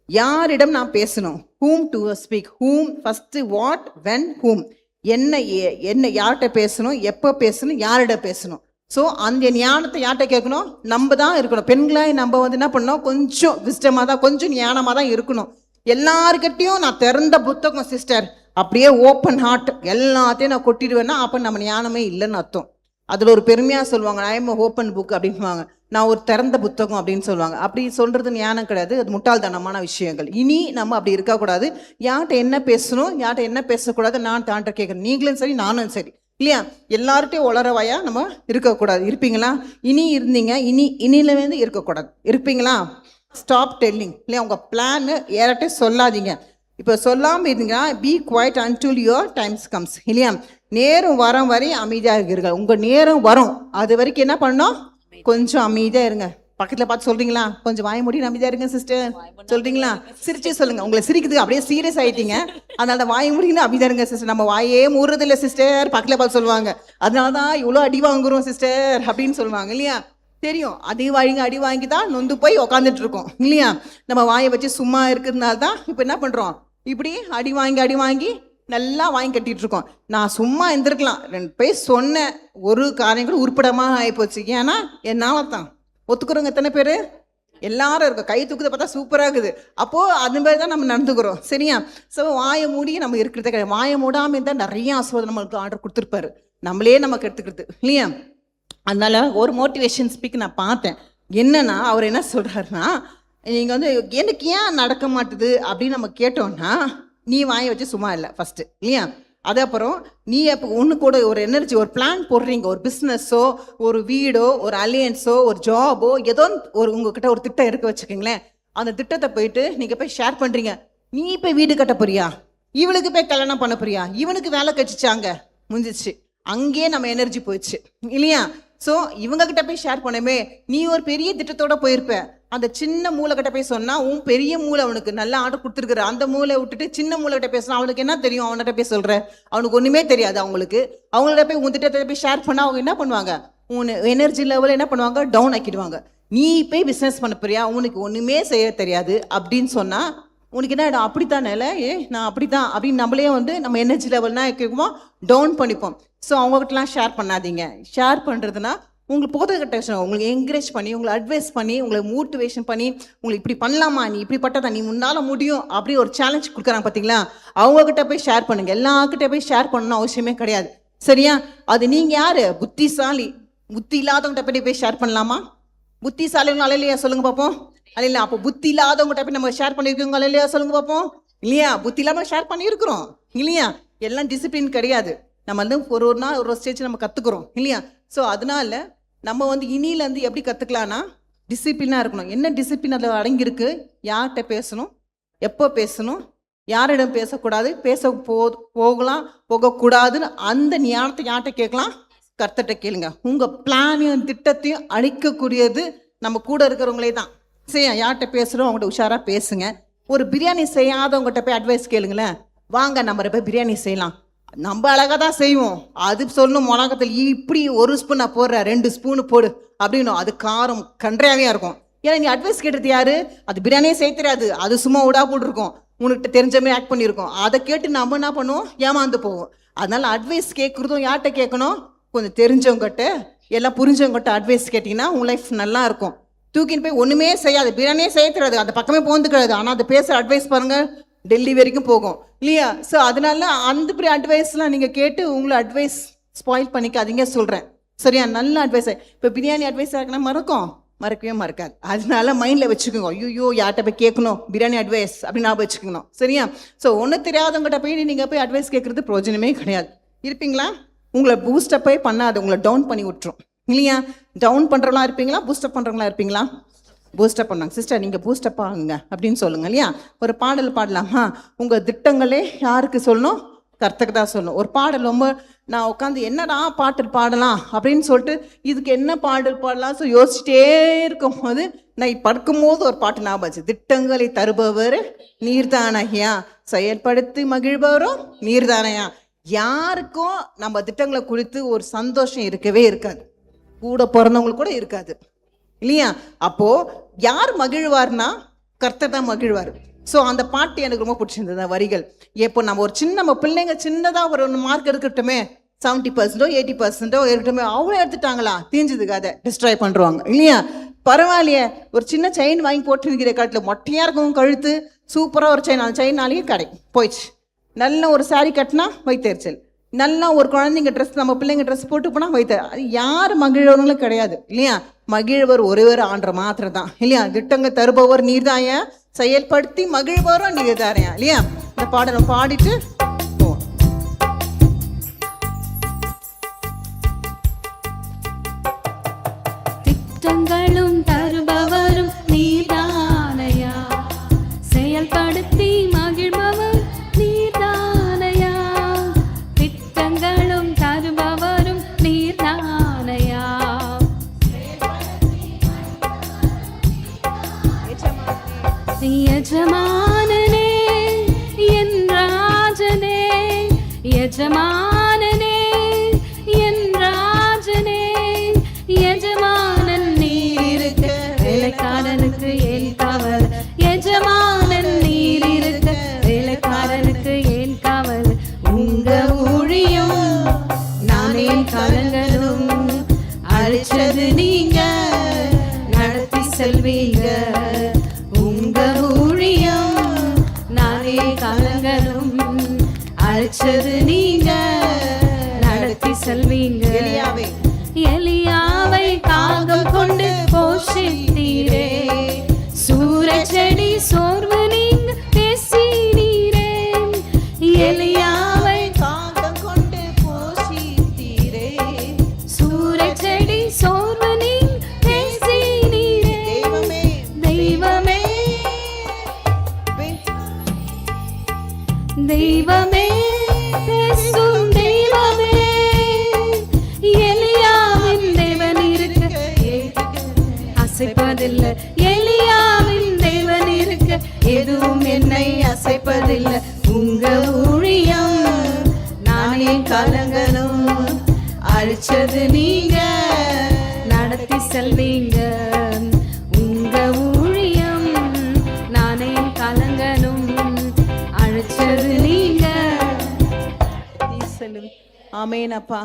யாரிடம் நான் பேசணும், whom to speak. whom first, what, when, whom. என்ன யார்கிட்ட பேசணும், எப்போ பேசணும், யாரிடம் பேசணும். ஸோ அந்த ஞானத்தை யார்கிட்ட கேட்கணும்? நம்ம தான் இருக்கணும். பெண்களாய் நம்ம வந்து என்ன பண்ணணும்? கொஞ்சம் விஸ்டமாக தான், கொஞ்சம் ஞானமாக தான் இருக்கணும். எல்லாருக்கிட்டையும் நான் திறந்த புத்தகம் சிஸ்டர், அப்படியே ஓப்பன் ஹார்ட் எல்லாத்தையும் நான் கொட்டிடுவேன்னா அப்போ நம்ம ஞானமே இல்லைன்னு அர்த்தம். அதில் ஒரு பெருமையாக சொல்லுவாங்க, ஐ எம் ஓப்பன் புக் அப்படின்வாங்க. நான் ஒரு திறந்த புத்தகம் அப்படின்னு சொல்லுவாங்க. அப்படி சொல்கிறது ஞானம் கிடையாது, அது முட்டாள்தனமான விஷயங்கள். இனி நம்ம அப்படி இருக்கக்கூடாது. யார்கிட்ட என்ன பேசணும், யார்கிட்ட என்ன பேசக்கூடாது, நான் தாண்ட கேட்குறேன். நீங்களும் சரி, நானும் சரி இல்லையா? எல்லார்ட்டையும் உளரவாயா நம்ம இருக்கக்கூடாது. இருப்பீங்களா? இனி இருந்தீங்க, இனியிலேருந்து இருக்கக்கூடாது. இருப்பீங்களா? ஸ்டாப் டெல்லிங் இல்லையா? உங்கள் பிளான் யார்கிட்டையும் சொல்லாதீங்க. இப்போ சொல்லாமல் இருந்தீங்கன்னா be quiet until your times comes இல்லையா? நேரம் வரும் வரை அமைதியாக இருக்கிறீர்கள். உங்கள் நேரம் வரும் அது வரைக்கும் என்ன பண்ணணும்? கொஞ்சம் அமைதியாக இருங்க. பக்கத்தில் பார்த்து சொல்கிறீங்களா? கொஞ்சம் வாய மூடி அமைதியாக இருங்க சிஸ்டர் சொல்கிறீங்களா? சிரிச்சே சொல்லுங்கள். உங்களை சிரிக்குது அப்படியே சீரியஸ் ஆகிட்டீங்க, அதனால வாய மூடின்னு அமைதியாக இருங்க சிஸ்டர். நம்ம வாயே மூடுறதில்லை சிஸ்டர், பக்கத்தில் பார்த்து சொல்லுவாங்க. அதனால தான் இவ்வளோ அடி வாங்குறோம் சிஸ்டர் அப்படின்னு சொல்லுவாங்க இல்லையா? தெரியும், அடி வாங்கி தான் நொந்து போய் உக்காந்துட்டு இருக்கோம் இல்லையா? நம்ம வாயை வச்சு சும்மா இருக்கிறதுனால தான் இப்போ என்ன பண்ணுறோம்? இப்படி அடி வாங்கி நல்லா வாங்கி கட்டிட்டு இருக்கோம். நான் சும்மா இருந்திருக்கலாம், 2 பேர் சொன்ன ஒரு காரியம் கூட உருப்படமாக ஆகிப்போச்சு. ஏன்னா என்னால் தான். ஒத்துக்கிறவங்க எத்தனை பேர்? எல்லாரும் இருக்கும். கை தூக்குதை பார்த்தா சூப்பராக இருக்குது. அப்போது அது மாதிரி தான் நம்ம நடந்துக்கிறோம் சரியா? ஸோ வாயை மூடி நம்ம இருக்கிறதே கிடையாது. வாயை மூடாமல் இருந்தால் நிறைய ஆசீர்வாதம் நம்மளுக்கு ஆர்டர் கொடுத்துருப்பாரு, நம்மளே நமக்கு எடுத்துக்கிறது இல்லையா? அதனால ஒரு மோட்டிவேஷன் ஸ்பீக் நான் பார்த்தேன். என்னன்னா அவர் என்ன சொல்கிறாருன்னா, நீங்கள் வந்து எனக்கு ஏன் நடக்க மாட்டுது அப்படின்னு நம்ம கேட்டோம்னா, நீ வாயை வச்சு சும்மா இல்லை ஃபஸ்ட்டு இல்லையா? அது அப்புறம் நீ அப்போ ஒன்று கூட ஒரு எனர்ஜி, ஒரு பிளான் போடுறீங்க, ஒரு பிஸ்னஸோ, ஒரு வீடோ, ஒரு அலையன்ஸோ, ஒரு ஜாபோ, ஏதோ ஒரு உங்ககிட்ட ஒரு திட்டம் இருக்க வச்சுக்கோங்களேன். அந்த திட்டத்தை போயிட்டு நீங்கள் போய் ஷேர் பண்ணுறீங்க. நீ போய் வீடு கட்ட போறியா, இவளுக்கு போய் கல்யாணம் பண்ண போறியா, இவனுக்கு வேலை கழிச்சிச்சாங்க, முடிஞ்சிச்சு. அங்கேயே நம்ம எனர்ஜி போயிடுச்சு இல்லையா? ஸோ இவங்ககிட்ட போய் ஷேர் பண்ணவே நீ ஒரு பெரிய திட்டத்தோட போயிருப்ப. அந்த சின்ன மூளைகிட்ட போய் சொன்னால் உன் பெரிய மூளை அவனுக்கு நல்ல ஆர்டர் கொடுத்துருக்குற அந்த மூளை விட்டுட்டு சின்ன மூளைகிட்ட பேசினா அவனுக்கு என்ன தெரியும்? அவன்கிட்ட போய் சொல்கிற அவனுக்கு ஒன்றுமே தெரியாது. அவங்கள்ட்ட போய் உன் திட்டத்தை போய் ஷேர் பண்ணால் அவங்க என்ன பண்ணுவாங்க? உன் எனர்ஜி லெவலில் என்ன பண்ணுவாங்க? டவுன் ஆக்கிடுவாங்க. நீ போய் பிஸ்னஸ் பண்ண போறியா, உனக்கு ஒன்றுமே செய்ய தெரியாது அப்படின்னு சொன்னால் உனக்கு என்ன ஆகிடும்? அப்படித்தான் நிலை, நான் அப்படித்தான் அப்படின்னு நம்மளே வந்து நம்ம எனர்ஜி லெவல்னா கேட்குமோ டவுன் பண்ணிப்போம். ஸோ அவங்ககிட்டலாம் ஷேர் பண்ணாதீங்க. ஷேர் பண்ணுறதுனா உங்களுக்கு போதகட்ட விஷயம், உங்களுக்கு என்கரேஜ் பண்ணி, உங்களை அட்வைஸ் பண்ணி, உங்களை மோட்டிவேஷன் பண்ணி, உங்களுக்கு இப்படி பண்ணலாமா, நீ இப்படிப்பட்டதா, நீ முன்னால் முடியும் அப்படி ஒரு சேலஞ்ச் கொடுக்குறாங்க பார்த்தீங்களா? அவங்கக்கிட்ட போய் ஷேர் பண்ணுங்கள். எல்லாக்கிட்ட போய் ஷேர் பண்ணணும் அவசியமே கிடையாது சரியா? அது நீங்கள் யார்? புத்திசாலி. புத்தி இல்லாதவங்ககிட்ட போய் ஷேர் பண்ணலாமா? புத்திசாலிங்க அலையிலையா சொல்லுங்க பார்ப்போம். அல்ல, அப்போ புத்தி இல்லாதவங்ககிட்ட போய் நம்ம ஷேர் பண்ணியிருக்கோங்க இல்லையா சொல்லுங்க பார்ப்போம். இல்லையா? புத்தி இல்லாமல் ஷேர் பண்ணியிருக்கிறோம் இல்லையா? எல்லாம் டிசிப்ளின் கிடையாது. நம்ம வந்து ஒரு நாள் ஒரு ஸ்டேஜ் நம்ம கற்றுக்குறோம் இல்லையா? ஸோ அதனால நம்ம வந்து இனியிலேருந்து எப்படி கற்றுக்கலான்னா டிசிப்ளினாக இருக்கணும். என்ன டிசிப்ளின் அதில் அடங்கியிருக்கு? யார்கிட்ட பேசணும், எப்போ பேசணும், யாரிடம் பேசக்கூடாது, போகக்கூடாதுன்னு அந்த ஞானத்தை யார்கிட்ட கேட்கலாம்? கர்த்தர்கிட்ட கேளுங்க. உங்கள் பிளானையும் திட்டத்தையும் அழிக்கக்கூடியது நம்ம கூட இருக்கிறவங்களே தான். சரி, யார்கிட்ட பேசுகிறோம் அவங்கள்ட்ட உஷாராக பேசுங்க. ஒரு பிரியாணி செய்யாதவங்ககிட்ட போய் அட்வைஸ் கேளுங்களேன். வாங்க நம்ம போய் பிரியாணி செய்யலாம். நம்ம அழகாக தான் செய்வோம். அது சொல்லணும் மிளகாத்தூள் இப்படி 1 ஸ்பூன் நான் போடுறேன், 2 ஸ்பூனு போடு அப்படின்னும். அது காரம் கன்றையாவே இருக்கும். ஏன்னா நீ அட்வைஸ் கேட்டது யாரு? அது பிரியாணியே செய்ய தெரியாது, அது சும்மா உடா போட்டுருக்கோம், உனக்கிட்ட தெரிஞ்ச மாதிரி ஆக்ட் பண்ணியிருக்கோம். அதை கேட்டு நம்ம என்ன பண்ணுவோம்? ஏமாந்து போவோம். அதனால அட்வைஸ் கேட்குறதும் யார்கிட்ட கேட்கணும்? கொஞ்சம் தெரிஞ்சவங்ககிட்ட, எல்லாம் புரிஞ்சவங்ககிட்ட அட்வைஸ் கேட்டிங்கன்னா உங்கள் லைஃப் நல்லா இருக்கும். தூக்கின்னு போய் ஒன்றுமே செய்யாது, பிரியாணியே செய்ய தெரியாது, அந்த பக்கமே போந்துக்கிறாது. ஆனால் அது பேசுகிற அட்வைஸ் பாருங்கள் டெல்லி வரைக்கும் போகும் இல்லையா? ஸோ அதனால அந்த பெரிய அட்வைஸ்லாம் நீங்கள் கேட்டு உங்களை அட்வைஸ் ஸ்பாயில் பண்ணிக்காதீங்க சொல்கிறேன். சரியா? நல்ல அட்வைஸ். இப்போ பிரியாணி அட்வைஸ் ஆகினா மறக்கவே மறக்காது. அதனால மைண்டில் வச்சுக்கோங்க, ஐயோ யார்கிட்ட போய் கேட்கணும் பிரியாணி அட்வைஸ் அப்படின்னு நான் வச்சுக்கணும். சரியா? ஸோ ஒன்றும் தெரியாதவங்ககிட்ட போய் நீங்கள் போய் அட்வைஸ் கேட்குறது பிரயோஜனமே கிடையாது. இருப்பீங்களா? உங்களை பூஸ்டப்பே பண்ணாது, உங்களை டவுன் பண்ணி விட்டுரும் இல்லையா? டவுன் பண்ணுறவங்களா இருப்பீங்களா, பூஸ்டப் பண்ணுறவங்களா இருப்பீங்களா? பூஸ்டப் பண்ணாங்க. சிஸ்டர் நீங்கள் பூஸ்டப் ஆகுங்க அப்படின்னு சொல்லுங்க இல்லையா? ஒரு பாடல் பாடலாமா? உங்கள் திட்டங்களே யாருக்கு சொல்லணும்? கர்த்தருக்கு தான் சொல்லணும். ஒரு பாடல் ரொம்ப நான் உட்காந்து என்னடா பாட்டு பாடலாம் அப்படின்னு சொல்லிட்டு இதுக்கு என்ன பாடல் பாடலாம் யோசிச்சுட்டே இருக்கும் போது நான் படுக்கும்போது ஒரு பாட்டு ஞாபகம் ஆச்சு. திட்டங்களை தருபவர் நீர்தானையா, செயல்படுத்தி மகிழ்பவரும் நீர்தானையா. யாருக்கும் நம்ம திட்டங்களை குறித்து ஒரு சந்தோஷம் இருக்கவே இருக்காது, கூட பிறந்தவங்களுக்கு கூட இருக்காது இல்லையா? அப்போ யார் மகிழ்வார்னா கர்த்தர் தான் மகிழ்வார். ஸோ அந்த பாட்டு எனக்கு ரொம்ப பிடிச்சிருந்தது வரிகள். இப்போ நம்ம பிள்ளைங்க சின்னதாக ஒரு மார்க் எடுக்கட்டுமே, 70%ஓ 80%ஓ இருக்கட்டுமே, அவ்வளோ எடுத்துட்டாங்களா தீஞ்சதுக்கு அதை டிஸ்ட்ராய் பண்ணுறாங்க இல்லையா? பரவாயில்லையே, ஒரு சின்ன செயின் வாங்கி போட்டுருக்கிற காட்டில் மொட்டையாக இருக்கும் கழுத்து, சூப்பராக ஒரு செயின், அந்த செயினாலேயே கடை போயிடுச்சு. நல்ல ஒரு சாரி கட்டினா வைத்தறிச்சல், நல்லா ஒரு குழந்தைங்க ட்ரெஸ், நம்ம பிள்ளைங்க ட்ரெஸ் போட்டு போனால் வைத்த. அது யார் மகிழ்வர்களும் கிடையாது இல்லையா? மகிழ்வர் ஒருவர் ஆண்ட மாத்திரம் தான் இல்லையா? திட்டங்க தருபவர் நீர்தாயா, செயல்படுத்தி மகிழ்வரும் நீர்தாரையா இல்லையா? இந்த பாடலை பாடிட்டு திட்டங்களும் தருபவரும் நீர்தானையா, செயல்படுத்தி மகிழ்பவர் நீர்தானையா. திட்டங்களும் தருபவரும் நீர்தானையா. எஜமானனே என் ராஜனே, எஜமானனே என் ராஜனே, எஜமானன் நீர் இருக்க வேலைக்காரனுக்கு ஏன் காவல், எஜமானன் நீர் இருக்க வேலைக்காரனுக்கு ஏன் காவல். உங்க ஊழியம் நானே கலங்கனும், அழைச்சது நீங்க நடத்தி செல்வீங்க. உங்க ஊழியம் நானே கலங்கனும், அழைச்சது நீங்க நடத்தி செல்வீங்க. எலியாவை காகம் கொண்டு போஷித்தீரே, சூரச்செடி சோர்வு நீங்க பேசினீரே. எலியாவை காகம் கொண்டு போஷித்தீரே, சூரச்செடி சோர்வு நீங்க பேசினீரே. தெய்வமே தெய்வமே பேசும் தெய்வமே, எலியாவின் தேவன் இருக்க அசைப்பதில்லை, எலியாவின் தேவன் இருக்க எதுவும் என்னை அசைப்பதில்லை. உங்க ஊழியம் நானே கலங்கனும், அழிச்சது நீங்க நடத்தி செல்வீங்க. உங்க ஊழியம் நானே கலங்கனும், அழிச்சது நீங்க. ஆமேன் அப்பா.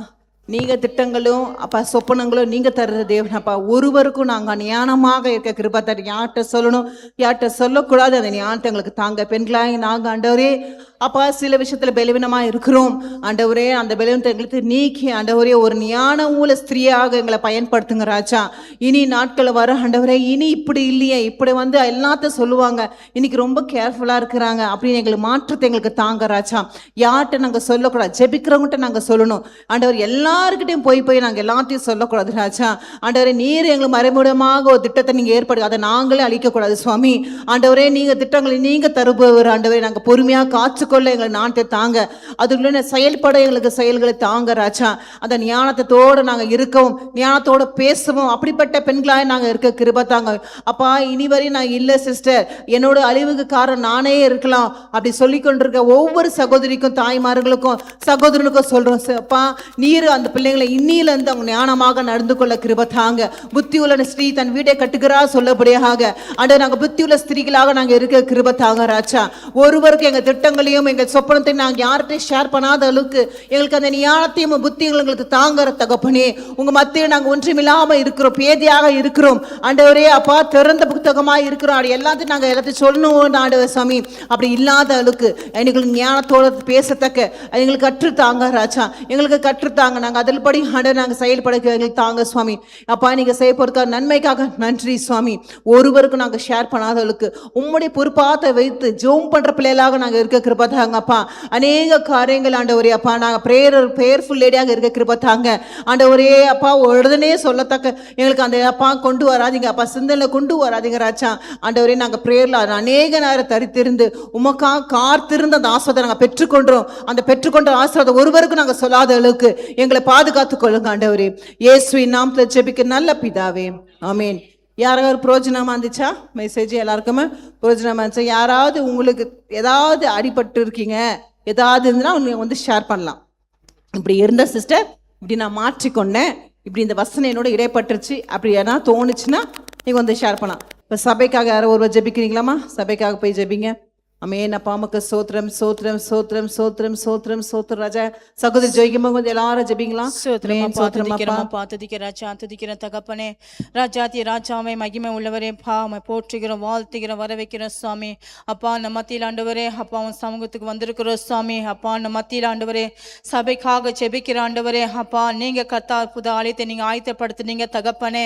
நீங்க திட்டங்களும் அப்பா சொப்பனங்களும் நீங்க தர்ற தேவன் அப்பா. ஒருவருக்கும் நாங்க ஞானமாக இருக்க கிருபை தர. யார்கிட்ட சொல்லணும் யார்கிட்ட சொல்லக்கூடாது அந்த ஞானத்தை எங்களுக்கு தாங்க. பெண்களாய் நாங்க ஆண்டவரே அப்பா சில விஷயத்துல பலவீனமா இருக்கிறோம் ஆண்டவரே. அந்த பலவீனத்தை எங்களுக்கு நீக்கி ஆண்டவரே ஒரு ஞான ஊல ஸ்திரீயாக எங்களை பயன்படுத்துங்க ராஜா. இனி நாட்கள் வர ஆண்டவரே, இனி இப்படி இல்லையே, இப்படி எல்லாத்தையும் சொல்லுவாங்க, இன்னைக்கு ரொம்ப கேர்ஃபுல்லா இருக்கிறாங்க அப்படின்னு எங்களுக்கு மாற்றத்தை எங்களுக்கு தாங்க ராஜா. யார்கிட்ட நாங்க சொல்லக்கூடாது, ஜெபிக்கிறவங்ககிட்ட நாங்க சொல்லணும் ஆண்டவர். எல்லா எல்லாருக்கிட்டையும் போய் நாங்கள் எல்லாத்தையும் சொல்லக்கூடாது ராஜா. ஆண்டவரே நீர் எங்களுக்கு மறைமுகமாக ஒரு திட்டத்தை நீங்கள் ஏற்படுத்தி அதை நாங்களே அழிக்கக்கூடாது சுவாமி. ஆண்டவரே நீங்கள் திட்டங்களை நீங்கள் தருபவர் ஆண்டவரே. நாங்கள் பொறுமையாக காத்துக்கொள்ள எங்களை நாட்டை தாங்க, அதுக்குள்ள செயல்பட எங்களுக்கு செயல்களை தாங்க ராஜா. அந்த ஞானத்தோடு நாங்கள் இருக்கவும், ஞானத்தோடு பேசவும், அப்படிப்பட்ட பெண்களாக நாங்கள் இருக்க கிருபை தாங்க அப்பா. இனி வரையும் நான் இல்லை சிஸ்டர், என்னோட அழிவுக்கு காரணம் நானே இருக்கலாம் அப்படி சொல்லி கொண்டிருக்க ஒவ்வொரு சகோதரிக்கும், தாய்மார்களுக்கும், சகோதரனுக்கும் சொல்றோம் அப்பா, நீர் அந்த பிள்ளைங்களை இன்னிலிருந்து அவங்க ஞானமாக நடந்து கொள்ள கிருபை தாங்க. புத்தி உள்ள ஸ்திரீ தன் வீட்டை கட்டுகிறா சொல்லபடியாக ஆண்டவர் நாங்கள் புத்தி உள்ள ஸ்திரீகளாக நாங்கள் இருக்க கிருபை தாங்க ராஜா. ஒருவருக்கு எங்கள் திட்டங்களையும் எங்கள் சொப்பனத்தையும் நாங்கள் யார்கிட்டையும் ஷேர் பண்ணாத அளவுக்கு எங்களுக்கு அந்த ஞானத்தையும் புத்தியும் எங்களுக்கு தாங்குற தகப்பனே. உங்க மத்தியில் நாங்கள் ஒன்றுமில்லாமல் இருக்கிறோம், பேதியாக இருக்கிறோம் ஆண்டவரே அப்பா. திறந்த புத்தகமாக இருக்கிறோம், அது எல்லாத்தையும் நாங்கள் எல்லாத்தையும் சொல்லணும் ஆண்டவர் சாமி. அப்படி இல்லாத அளவுக்கு எங்களுக்கு ஞானத்தோடு பேசத்தக்க எங்களுக்கு கற்றுத்தாங்க ராஜா, எங்களுக்கு கற்றுத்தாங்க. நாங்கள் அதில் படி ஆண்டவர் நாங்கள் செயல்பட எங்களுக்கு தாங்க சுவாமி. அப்பா நீங்கள் செய்ய போறதுக்காக நன்மைக்காக நன்றி சுவாமி. ஒருவருக்கும் நாங்கள் ஷேர் பண்ணாதவளுக்கு உம்முடைய பொறுப்பாத்தை வைத்து ஜோம் பண்ற பிள்ளைகளாக நாங்கள் இருக்க கிருபை தாங்க அப்பா. அநேக காரியங்கள் ஆண்டவரே அப்பா நாங்கள் பிரேயர்ஃபுல் லேடியாக இருக்க கிருபை தாங்க ஆண்டவரே அப்பா. உடனே சொல்லத்தக்க எங்களுக்கு அந்த அப்பா கொண்டு வராதிங்க அப்பா, சிந்தனை கொண்டு வராதிங்க ராஜா. ஆண்டவரே நாங்கள் பிரேயர்ல அநேக நேரம் தரித்திருந்து உமக்காக காத்திருந்து அந்த ஆசிரியத்தை நாங்கள் பெற்றுக்கொண்டோம். அந்த பெற்றுக்கொண்ட ஆசிரியத்தை ஒருவருக்கும் நாங்கள் சொல்லாத அளவுக்கு எங்களை பாதுகாத்துக் கொள்ளுங்க ஆண்டவரே. இயேசுவின் நாமத்தில் ஜெபிக்க நல்ல பிதாவே, ஆமேன். யாராவது பிரயோஜனமா இருந்துச்சா மெசேஜ்? எல்லாருக்குமே பிரயோஜனமா இருந்துச்சா? யாராவது உங்களுக்கு ஏதாவது அடிபட்டு இருக்கீங்க, ஏதாவது இருந்துன்னா நீங்கள் வந்து ஷேர் பண்ணலாம். இப்படி இருந்த சிஸ்டர், இப்படி நான் மாற்றிக்கொண்டேன், இப்படி இந்த வசனம் என்னோட இடைப்பட்டுருச்சு அப்படி ஏன்னா தோணுச்சுன்னா நீங்கள் வந்து ஷேர் பண்ணலாம். இப்போ சபைக்காக யாரோ ஒருவர் ஜெபிக்கிறீங்களாமா? சபைக்காக போய் ஜெபிங்க. அமேன். அப்பா உமக்கு சோத்திரம் சோத்திரம் சோத்திரம் சோத்திரம் சோத்திரம் சோத்திரம் ராஜா. சகோதரி ஜெயிக்குமா கொஞ்சம் எல்லாரும் ஜெபிங்களா? துதிக்கிற தகப்பனே, ராஜாதி ராஜாவை மகிமை உள்ளவரே பா, போற்றுகிறோம், வாழ்த்துகிறோம், வர வைக்கிறோம் சுவாமி. அப்பா நம்ம மத்தியில் ஆண்டவரே அப்பா உன் சமூகத்துக்கு வந்திருக்கிறோம் சுவாமி. அப்பா நம்ம மத்தியில் ஆண்டவரே சபைக்காக ஜெபிக்கிற ஆண்டவரே அப்பா, நீங்க கத்தா புது ஆலயத்தை நீங்க ஆயத்தப்படுத்தினீங்க தகப்பனே.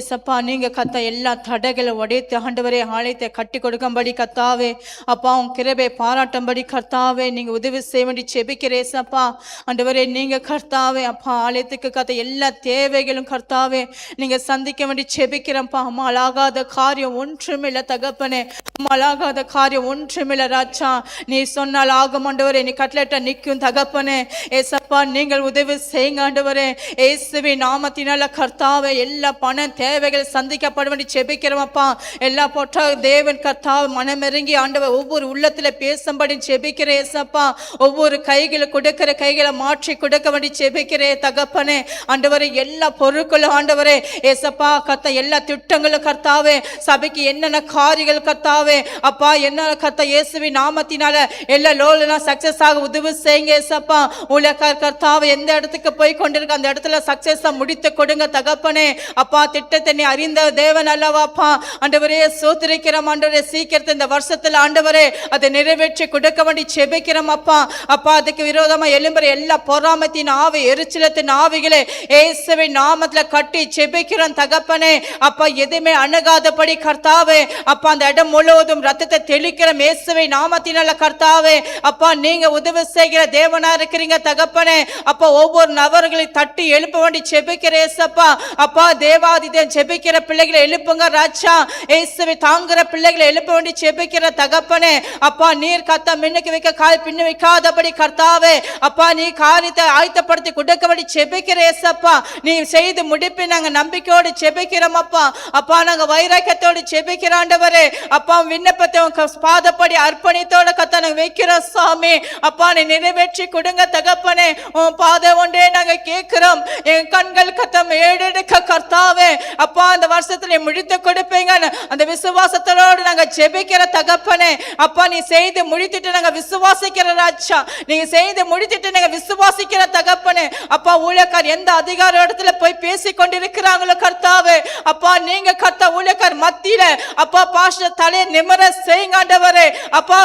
ஏசப்பா நீங்க கத்த எல்லா தடைகளை உடைத்து ஆண்டவரே ஆலயத்தை கட்டி கொடுக்கும்படி கத்தாவே அப்பா உன் கிருபை பாராட்டும்படி கர்த்தாவே நீங்க உதவி செய்ய வேண்டி செபிக்கிறேசப்பா. ஆண்டவரே நீங்க கர்த்தாவே அப்பா ஆலயத்துக்கு கத்த எல்லா தேவைகளும் கர்த்தாவே நீங்க சந்திக்க வேண்டி செபிக்கிறப்பா. அம்மாலாகாத காரியம் ஒன்றுமில்லை தகப்பனே, அம்மாலாகாத காரியம் ஒன்றுமில்லை ராஜா. நீ சொன்னால் ஆகும் ஆண்டவரே, நீ கட்லெட்ட நிற்கும் தகப்பனே. ஏசப்பா நீங்கள் உதவி செய்யுங்க ஆண்டவரே. இயேசுவின் நாமத்தினால கர்த்தாவே எல்லா பண தேவைகள் சந்திக்கப்பட வேண்டி செபிக்கிறோம்ப்பா. எல்லா போட்ட தேவன் கர்த்தாவே மனமிறங்கி ஆண்டவர் ஒவ்வொரு உள்ளத்துல பேசும்படி செபிக்கிறேன் ஏசப்பா. ஒவ்வொரு கைகளை கொடுக்கிற கைகளை மாற்றி கொடுக்க வேண்டி செபிக்கிறேன் தகப்பனே. ஆண்டவரே எல்லா பொருட்களும் ஆண்டவரே ஏசப்பா கத்த எல்லா திட்டங்களும் கர்த்தாவே சபைக்கு என்னென்ன காரியங்கள் கர்த்தாவே அப்பா என்ன கத்த இயேசுவின் நாமத்தினால எல்லா லோலாம் சக்சஸ் ஆக உதவி செய்யுங்க ஏசப்பா. உலக கர்த்தாவே எந்த இடத்துக்கு போய் கொண்டிருக்க அந்த இடத்துல சக்சஸா முடித்து கொடுங்க தகப்பனே. அப்பா திட்டத்தை நீ அறிந்த தேவன் அல்லவாப்பா. ஆண்டவரே சோத்திரிக்கிறோம் ஆண்டவரே, சீக்கிரத்தை இந்த வருஷத்துல ஆண்டவரே அதை நிறைவேற்றி கொடுக்க வேண்டி செபிக்கிறோம் அப்பா. அப்பா அதுக்கு விரோதமா எழும்புற எல்லா பொறாமத்தின் ஆவி, எரிச்சலத்தின் ஆவிகளே இயேசுவின் நாமத்துல கட்டி செபிக்கிறோம் தகப்பனே. அப்பா எதுவுமே அணுகாதபடி கர்த்தாவே அப்பா அந்த இடம் முழுவதும் ரத்தத்தை தெளிக்கிறோம் இயேசுவின் நாமத்தினால கர்த்தாவே. அப்பா நீங்க உதவி செய்கிற தேவனா இருக்கிறீங்க தகப்பனே. அப்பா ஒவ்வொரு நபர்களை தட்டி எழுப்ப வேண்டி செபிக்கிறேசப்பா. அப்பா தேவாதிதன் செபிக்கிற பிள்ளைகளை எழுப்புங்க ராஜா. இயேசுவை தாங்குற பிள்ளைகளை எழுப்ப வேண்டி செபிக்கிற தகப்பனே. அப்பா நீர் கத்த மின்னுக்கு வைக்க கால் பின்னு வைக்காதபடி கர்த்தாவே அப்பா நீ காரியத்தை ஆயத்தப்படுத்தி கொடுக்க வேண்டி செபிக்கிறேசப்பா. நீ செய்து முடிப்பி நாங்க நம்பிக்கையோடு செபிக்கிறோம் அப்பா. அப்பா நாங்க வைராக்கியத்தோடு செபிக்கிற ஆண்டவரே அப்பா விண்ணப்பத்தை பாதப்படி அர்ப்பணித்தோட கத்த நாங்க வைக்கிறோம் சாமி. அப்பா நீ நிறைவேற்றி கொடுங்க தகப்பனே. உன் பாதை ஒன்றே நாங்க கேட்கிறோம். என் கண்கள் கத்தம் ஏடெடுக்க கர்த்தாவே அப்பா அந்த வருஷத்துல முடித்து கொடுப்பீங்க அந்த விசுவாசத்தோடு நாங்க செபிக்கிற தகப்பனே. அப்பா நீ செய்து முடித்துட்டு நாங்க விசுவாசிக்கிற ராஜா. நீங்க செய்து முடித்துட்டு நாங்க விசுவாசிக்கிற தகப்பனே. அப்பா ஊழியக்கார் எந்த அதிகார இடத்துல போய் பேசி கொண்டிருக்கிறாங்களோ கர்த்தாவே அப்பா நீங்க கர்த்தா ஊழியக்கார் மத்தியில அப்பா பாஸ்டர் தலையை நிமிர செய்யுங்க ஆண்டவரே. அப்பா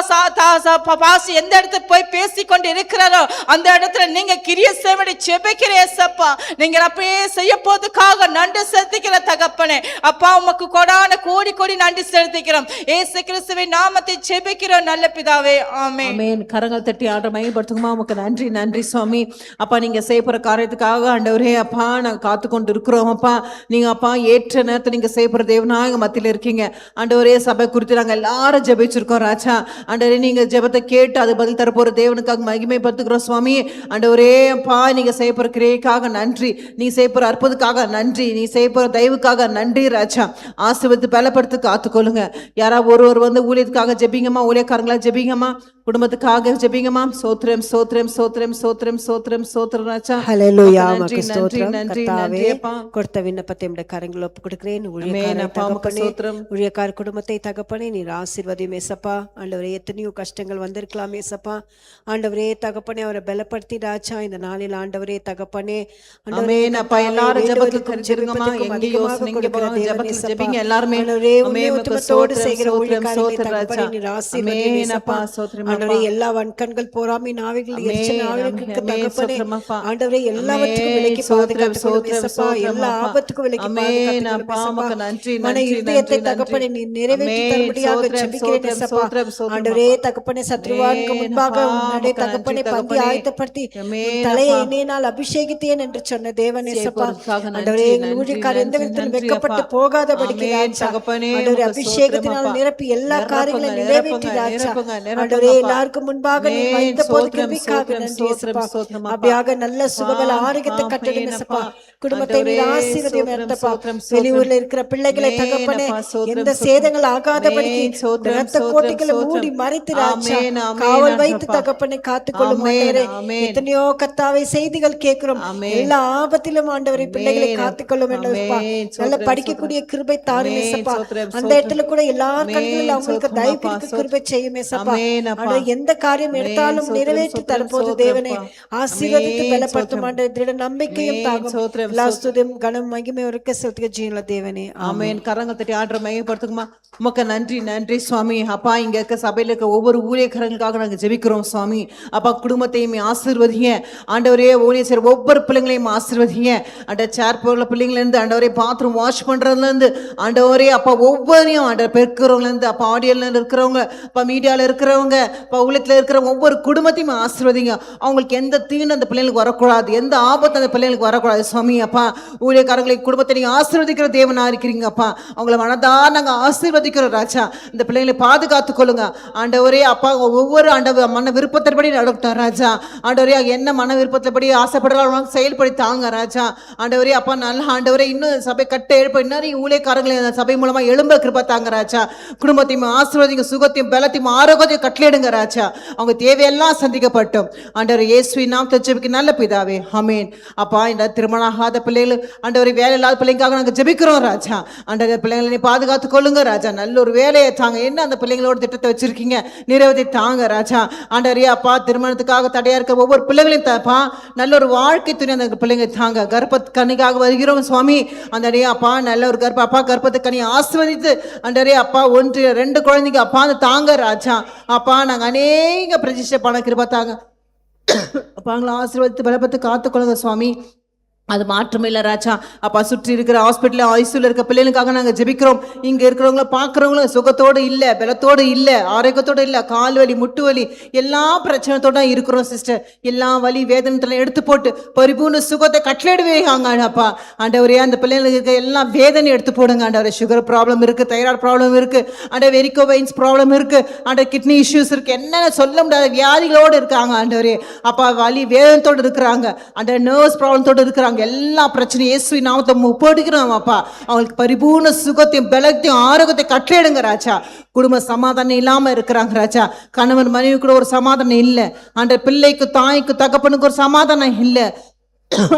பாசி எந்த இடத்துல போய் பேசி கொண்டு இருக்கிறாரோ அந்த இடத்துல நீங்க கிரியை செய்ய வேண்டி செபிக்கிறேசப்பா. நீங்க அப்படியே செய்ய போதுக்காக நன்றி செலுத்திக்கிற தகப்பனே. அப்பா உமக்கு கொடான கோடி கோடி நன்றி செலுத்திக்கிறோம். இயேசு கிறிஸ்துவின் நாமத்தை செபி ஜெபிக்கிறோம் நல்ல பிதாவே, ஆமென். ஆமென். கரங்கள் தட்டி ஆண்டவரை மகிமைப்படுத்துங்கம்மா. உமக்கு நன்றி நன்றி சுவாமி. அப்பா நீங்க செய்ய போற காரியத்துக்காக ஆண்டவரே அப்பா நாங்க காத்து கொண்டு இருக்கிறோம் அப்பா. நீங்க அப்பா ஏற்ற நேரத்தை நீங்க செய்ய போற தேவனா எங்க மத்தியில இருக்கீங்க ஆண்டவரே. சபை குறித்து நாங்க எல்லாரும் ஜெபிச்சிருக்கோம் ராஜா. ஆண்டவரே நீங்க ஜெபத்தை கேட்டு அது பதில் தர போற தேவனுக்காக மகிமைப்படுத்துகிறோம் சுவாமி. ஆண்டவரே அப்பா நீங்க செய்ய போற கிரியைக்காக நன்றி, நீ செய்ய போற அற்புதத்துக்காக நன்றி, நீ செய்ய போற தயவுக்காக நன்றி ராஜா. ஆசீர்வதித்து பலப்படுத்தி காத்துக்கொள்ளுங்க. யாராவது ஒருவர் வந்து ஊழியத்துக்காக ஜெபிங்கம்மா, ஊழியக்காரங்களா ஜெபிங்கம்மா, குடும்பத்துக்காக ஜெபிங்கம்மா. சோத்ரம் சோத்ரம் சோத்ரம் சோத்ரம் சோத்ரம் சோத்ரம் ராஜா. ஹல்லேலூயா. நன்றி உமக்கு நன்றி ஸ்தோத்திரம் நன்றி கர்த்தாவே. நன்றி அப்பா. கொடுத்த விண்ணப்பத்தை உம்முடைய கரங்களில் ஒப்புக் கொடுக்கிறேன். ஆமென் அப்பா, உமக்கு ஸ்தோத்திரம். ஊழியக்கார குடும்பத்தை தகப்பனே நீர் ஆசீர்வதியும் ஏசப்பா. ஆண்டவரே எத்தனையோ கஷ்டங்கள் வந்திருக்கலாம் ஏசப்பா. ஆண்டவரே தகப்பனே அவரை பலப்படுத்தி ராஜா இந்த நாளில் ஆண்டவரே தகப்பனே ஆமென் அப்பா. எல்லாரும் ஜெபத்துக்கு தெரிஞ்சிருங்கம்மா. எங்க யோசனை இங்க போறாங்க ஜெபத்துக்கு ஜெபிங்க எல்லாரும். ஆமென் உமக்கு ஸ்தோத்திரம் சோத்ரம் சோத்ரம் ராஜா. ஆமென் அப்பா ஸ்தோத்திரம் அப்பா. எல்லா வன்கண்கள் பொறாமை நாவிகள் எரிச்சல் நாவிகளுக்கு ஆமென் தகப்பனே சோத்ரம் அப்பா. ஆண்டவரே எல்லாவற்றுக்கும் விலக்கி பாதுகாத்துக்கொள்ளும் ஏசப்பா. எல்லா ஆபத்துக்கும் விலக்கி ஆமென் அப்பா. உமக்கு பாதுகாத்துக்கொள்ளும் நன்றி மன நன்றி இருதயத்தை நன்றி தகப்பனே நன்றி. நீ நிறைவேற்றி ஆமென் தரும்படியாக சோத்ரம் ஜெபிக்கிறேன் சோத்ரம் ஏசப்பா. சோத்ரம் சோத்ரம் ஆண்டவரே அப்பா. தகப்பனே சத்ருவானுக்கு ஆமென் முன்பாக அப்பா. உன்னுடைய உமக்கு தகப்பனே நன்றி பந்தி தகப்பனே. ஆயத்தப்படுத்தி ஆமென் உன் தலையை அப்பா. எண்ணெயினால் அபிஷேகித்தேன் என்று சொன்ன தேவன் ஏசப்பா. செய்வதற்காக நன்றி, ஆண்டவரே எங்கள் நன்றி, ஊழியக்காரர் எந்த நன்றி, விதத்திலும் நன்றி வெட்கப்பட்டு அப்பா. போகாதபடிக்கு ஆமென் ராஜா. தகப்பனே, ஆண்டவரே உமக்கு அபிஷேகத்தினால் ஸ்தோத்திரம் அப்பா. நிரப்பி எல்லா காரியங்களையும் நிரப்புங்க, நிறைவேற்றி ராஜா. நிரப்புங்க, நிரப்புங்க ஆண்டவரே அப்பா. எல்லாருக்கும் முன்பாக நீ ஆமென் வைத்த போது சோத்ரம் கிருபைக்காக சோத்ரம் நன்றி சோத்ரம் ஏசப்பா. சோத்ரம் அப்பா. அப்படியாக நல்ல சுகபல அப்பா, ஆரோக்கியத்தை கட்டடும் ஆமென் ஏசப்பா. அப்பா. குடும்பத்தை நீர் ஆண்டவரே, ஆசீர்வதியும் சோத்ரம், ஏசப்பா. சோத்ரம், சோத்ரம். வெளியூர்ல இருக்கிற பிள்ளைகளை ஆமென் தகப்பனே அப்பா, சோத்ரம், எந்த சோத்ரம். சேதங்கள் ஆகாதபடிக்கு ஆமென், சோத்ரம், இரத்த சோத்ரம், கோட்டைகளை சோத்ரம். மூடி மறைத்து ராஜா ஆமென், ஆமென் காவல் வைத்து அப்பா. தகப்பனை காத்துக்கொள்ளும் ஆமென், ஆண்டவரே. ஆமென். எத்தனையோ கர்த்தாவே செய்திகள் கேட்கிறோம். ஆமென். எல்லா ஆபத்திலும் ஆண்டவரை பிள்ளைகளை ஆமென். காத்துக்கொள்ளும் என்றப்பா. ஆமென், நல்ல சோத்ரம், படிக்கக்கூடிய கிருபை தாரும் ஆமென், ஏசப்பா. சோத்ரம், அந்த சோத்ரம். இடத்துல கூட எல்லா ஆமென், கண்களில் அவங்களுக்கு சோத்ரம் தயவு அப்பா, இருக்க கிருபை செய்யும் ஏசப்பா. ஆமென் அப்பா. ஆண்டவரே எந்த காரியம் ஆமென், எடுத்தாலும் சோத்ரம், நிறைவேற்றி சோத்ரம், தரப்போது சோத்ரம் தேவனே. அப்பா. ஆசீர்வதித்து ஆமென், பலப்படுத்தும் சோத்ரம். ஆண்டவரே. திருட நம்பிக்கையும் ஆமென், தாகும். சோத்ரம், எல்லா சோத்ரம். ஸ்துதியும் கனம் மகிமை ஒருக்க செலுத்துக ஜீவனுள்ள தேவனே. ஆமென். கரங்கள் தட்டி ஆண்டவரை மையப்படுத்துங்கம்மா. உமக்கு நன்றி நன்றி சுவாமி. அப்பா இங்க இருக்க சபையில இருக்க ஒவ்வொரு ஊழியக்காரங்களுக்காக நாங்க ஜெபிக்கிறோம் சுவாமி. அப்பா குடும்பத்தையும் ஆசீர்வதிங்க ஆண்டவரே. ஊழியர் செய்ற ஒவ்வொரு பிள்ளைங்களையும் ஆசீர்வதிங்க. அந்த சேர் போடுற பிள்ளைங்கள இருந்து ஆண்டவரே, பாத்ரூம் வாஷ் பண்றதுல இருந்து ஆண்டவரே அப்பா ஒவ்வொருத்தையும் ஆண்டவர் பெருக்கிறவங்கள இருந்து அப்பா ஆடியோல இருக்கிறவங்க, அப்பா மீடியால இருக்கிறவங்க, அப்பா ஊழியத்துல இருக்கிற ஒவ்வொரு குடும்பத்தையும் ஆசீர்வதிங்க. அவங்களுக்கு எந்த தீங்கு அந்த பிள்ளைங்களுக்கு வரக்கூடாது, எந்த ஆபத்து அந்த பிள்ளைங்களுக்கு வரக்கூடாது சுவாமி. அப்பா ஊழியக்காரங்களை குடும்பத்தை நீங்க ஆசீர்வதிக்கிற தேவனா இருக்கிறீங்க அப்பா. அவங்கள மனதா நாங்க ஆசீர்வதிக்கிறோம் ராஜா. இந்த பிள்ளைங்களை பாதுகாத்து கொள்ளுங்க ஆண்டவரே. அப்பா ஒவ்வொரு ஆண்டவர் மன விருப்பத்தின்படி நடக்கட்டும் ராஜா. ஆண்டவரே என்ன மன விருப்பத்தின்படி ஆசைப்படுறாங்க செயல்படி தாங்க ராஜா. ஆண்டவரே அப்பா நல்ல ஆண்டவரே இன்னும் சபை கட்ட எழுப்ப இன்னும் ஊழியக்காரங்களை அந்த சபை மூலமா எழும்ப கிருபை தாங்க ராஜா. குடும்பத்தையும் ஆசீர்வதிங்க, சுகத்தையும் பலத்தையும் ஆரோக்கியத்தையும் கட்டளையிடுங்க ராஜா. அவங்க தேவையெல்லாம் சந்திக்கப்பட்டோம் ஆண்டவர் இயேசுவின் நாமத்தில் ஜெபிக்க நல்ல பிதாவே, ஆமென். அப்பா இந்த திருமணம் ஆகாத பிள்ளைகள் ஆண்டவரே, வேலை இல்லாத பிள்ளைங்களுக்காக நாங்கள் ஜெபிக்கிறோம் ராஜா. ஆண்டவர் பிள்ளைங்களை நீ பாதுகாத்து கொள்ளுங்க ராஜா. நல்ல ஒரு வேலையை தாங்க. என்ன அந்த பிள்ளைங்களோட திட்டத்தை வச்சிருக்கீங்க நிறைவேற்றி தாங்க ராஜா. ஆண்டவரே அப்பா திருமணத்துக்காக தடையா இருக்க ஒவ்வொரு பிள்ளைகளையும் தாப்பா நல்ல ஒரு வாழ்க்கை துணை அந்த பிள்ளைங்க தாங்க. கர்ப்ப கனிக்காக வருகிறோம் சுவாமி. அந்த அப்பா நல்ல ஒரு கர்ப்பத்து கனி ஆசீர்வதித்து ஆண்டவரே அப்பா 1-2 குழந்தைங்க அப்பா அந்த தாங்க ராஜா. அப்பா நாங்க அநேக பிரதிஷ்டை பண்ண கிருபை தாங்க அப்பா. அவங்களை ஆசீர்வதித்து பலப்பத்து காத்துக்கொள்ளுங்க சுவாமி. அது மாற்றமில்லை ராஜா. அப்பா சுற்றி இருக்கிற ஹாஸ்பிட்டல் ஐசியூல இருக்க பிள்ளைகளுக்காக நாங்கள் ஜெபிக்கிறோம். இங்க இருக்கிறவங்கள பார்க்குறவங்களும் சுகத்தோடு இல்லை, பலத்தோடு இல்லை, ஆரோக்கியத்தோடு இல்லை, கால் வலி முட்டு வலி எல்லா பிரச்சனைத்தோட இருக்கிறோம் சிஸ்டர். எல்லா வலி வேதனை எடுத்து போட்டு பரிபூர்ண சுகத்தை கட்டளையிடுவேங்க அப்பா. ஆண்டவரே அந்த பிள்ளைங்களுக்கு இருக்க எல்லா வேதனை எடுத்து போடுங்க ஆண்டவரே. சுகர் ப்ராப்ளம் இருக்கு, தைராய்டு ப்ராப்ளம் இருக்கு, ஆண்டவர் வெரிகோ வெயின்ஸ் ப்ராப்ளம் இருக்கு, ஆண்டவர் கிட்னி இஷ்யூஸ் இருக்கு, என்னென்ன சொல்ல முடியாத வியாதிகளோடு இருக்காங்க ஆண்டவரே. அப்பா வலி வேதனத்தோடு இருக்கிறாங்க, ஆண்டவர் நர்வ்ஸ் ப்ராப்ளத்தோடு இருக்கிறாங்க. எல்லா பிரச்சனையும் இயேசுவின் நாமத்தை போடுகிறோம் அப்பா. அவங்களுக்கு பரிபூர்ண சுகத்தையும் பலத்தையும் ஆரோக்கியத்தை கட்டளையிடுங்க ராஜா. குடும்ப சமாதானம் இல்லாம இருக்கிறாங்க ராஜா. கணவன் மனைவி கூட ஒரு சமாதானம் இல்லை ஆண்டவர். பிள்ளைக்கு தாய்க்கு தகப்பனுக்கு ஒரு சமாதானம் இல்லை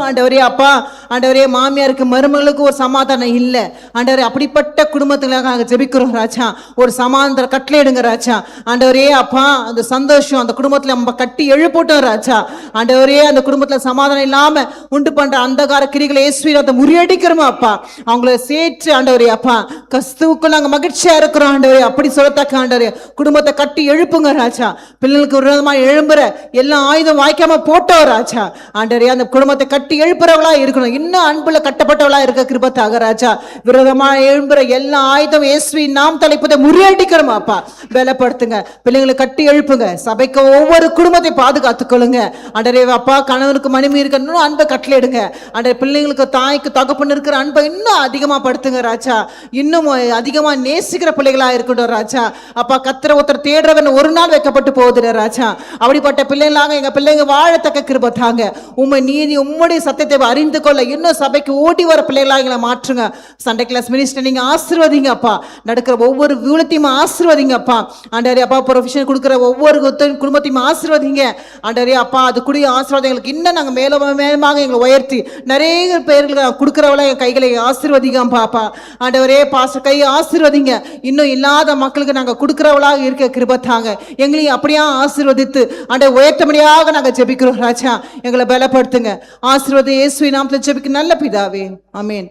ஆண்டவரே அப்பா. ஆண்டவரே மாமியாருக்கு மருமகளுக்கு ஒரு சமாதானம் இல்லை ஆண்டவரே. அப்படிப்பட்ட குடும்பத்துக்காக நாங்கள் ஜெபிக்கிறோம் ராஜா. ஒரு சமாதானத்தை கட்டளையிடுங்க ராஜா. ஆண்டவரே அப்பா அந்த சந்தோஷம் அந்த குடும்பத்தில் நம்ம கட்டி எழுப்போட்டோம் ராஜா. ஆண்டவரே அந்த குடும்பத்தில் சமாதானம் இல்லாம உண்டு பண்ற அந்தகார கிரிகளை இயேசுவின் நாமத்தை முறியடிக்கிறோமா அப்பா. அவங்கள சேர்த்து ஆண்டவரே அப்பா கிறிஸ்துவுக்குள் நாங்கள் மகிழ்ச்சியா இருக்கிறோம் ஆண்டவரே. அப்படி சொல்லத்தக்க ஆண்டவரே குடும்பத்தை கட்டி எழுப்புங்க ராஜா. பிள்ளைகளுக்கு ஒரு விதமா எழும்புற எல்லா ஆயுதம் வாய்க்காம போட்டோம் ராஜா. ஆண்டவரே அந்த குடும்பத்தை நாமத்தை கட்டி எழுப்புறவளா இருக்கணும். இன்னும் அன்புல கட்டப்பட்டவளா இருக்க கிருபை தாங்க ராஜா. விரோதமா எழும்புற எல்லா ஆயுதம் இயேசுவின் நாம் தலைப்பதை முறியடிக்கிறோம் அப்பா. பலப்படுத்துங்க, பிள்ளைங்களை கட்டி எழுப்புங்க, சபைக்கு ஒவ்வொரு குடும்பத்தை பாதுகாத்துக்கொள்ளுங்க ஆண்டவரே. அப்பா கணவனுக்கு மனைவி இருக்க இன்னும் அன்பை கட்டளையிடுங்க ஆண்டவரே. பிள்ளைங்களுக்கு தாய்க்கு தகப்பன் இருக்கிற அன்பை இன்னும் அதிகமா படுத்துங்க ராஜா. இன்னும் அதிகமா நேசிக்கிற பிள்ளைகளா இருக்கட்டும் ராஜா. அப்பா கத்திர ஒருத்தர் தேடுறவன் ஒரு நாள் வைக்கப்பட்டு போகுது ராஜா. அப்படிப்பட்ட பிள்ளைகளாக எங்க பிள்ளைங்க வாழத்தக்க கிருபை தாங்க. உண்மை நீதி உம்முடைய சத்தியத்தை அறிந்து கொள்ள இன்னும் சபைக்கு ஓடி வர பிள்ளைகளாக எங்களை மாற்றுங்க. சண்டே கிளாஸ் மினிஸ்டர் நீங்க ஆசீர்வதிங்க அப்பா. நடக்கிற ஒவ்வொரு வீழத்தையும் ஆசீர்வதிங்க அப்பா. ஆண்டவரே அப்பா ப்ரொஃபஷன் கொடுக்குற ஒவ்வொரு குடும்பத்தையும் ஆசீர்வதிங்க ஆண்டவரே அப்பா. அது கூடிய ஆசீர்வாதங்களுக்கு இன்னும் நாங்கள் மேலமாக எங்களை உயர்த்தி நிறைய பேர்களுக்கு கொடுக்குறவள என் கைகளை ஆசீர்வதிங்க பாப்பா. ஆண்டவரே பாஸ்டர் கையை ஆசீர்வதிங்க. இன்னும் இல்லாத மக்களுக்கு நாங்கள் கொடுக்குறவளாக இருக்க கிருபை தாங்க. எங்களையும் அப்படியே ஆசீர்வதித்து ஆண்டவரே உயர்த்தபடியாக நாங்கள் ஜெபிக்கிறோம் ராஜா. எங்களை பலப்படுத்துங்க. ஆசீர்வாத இயேசுவின் நாமத்தில் ஜெபிக்க நல்ல பிதாவே, ஆமென்.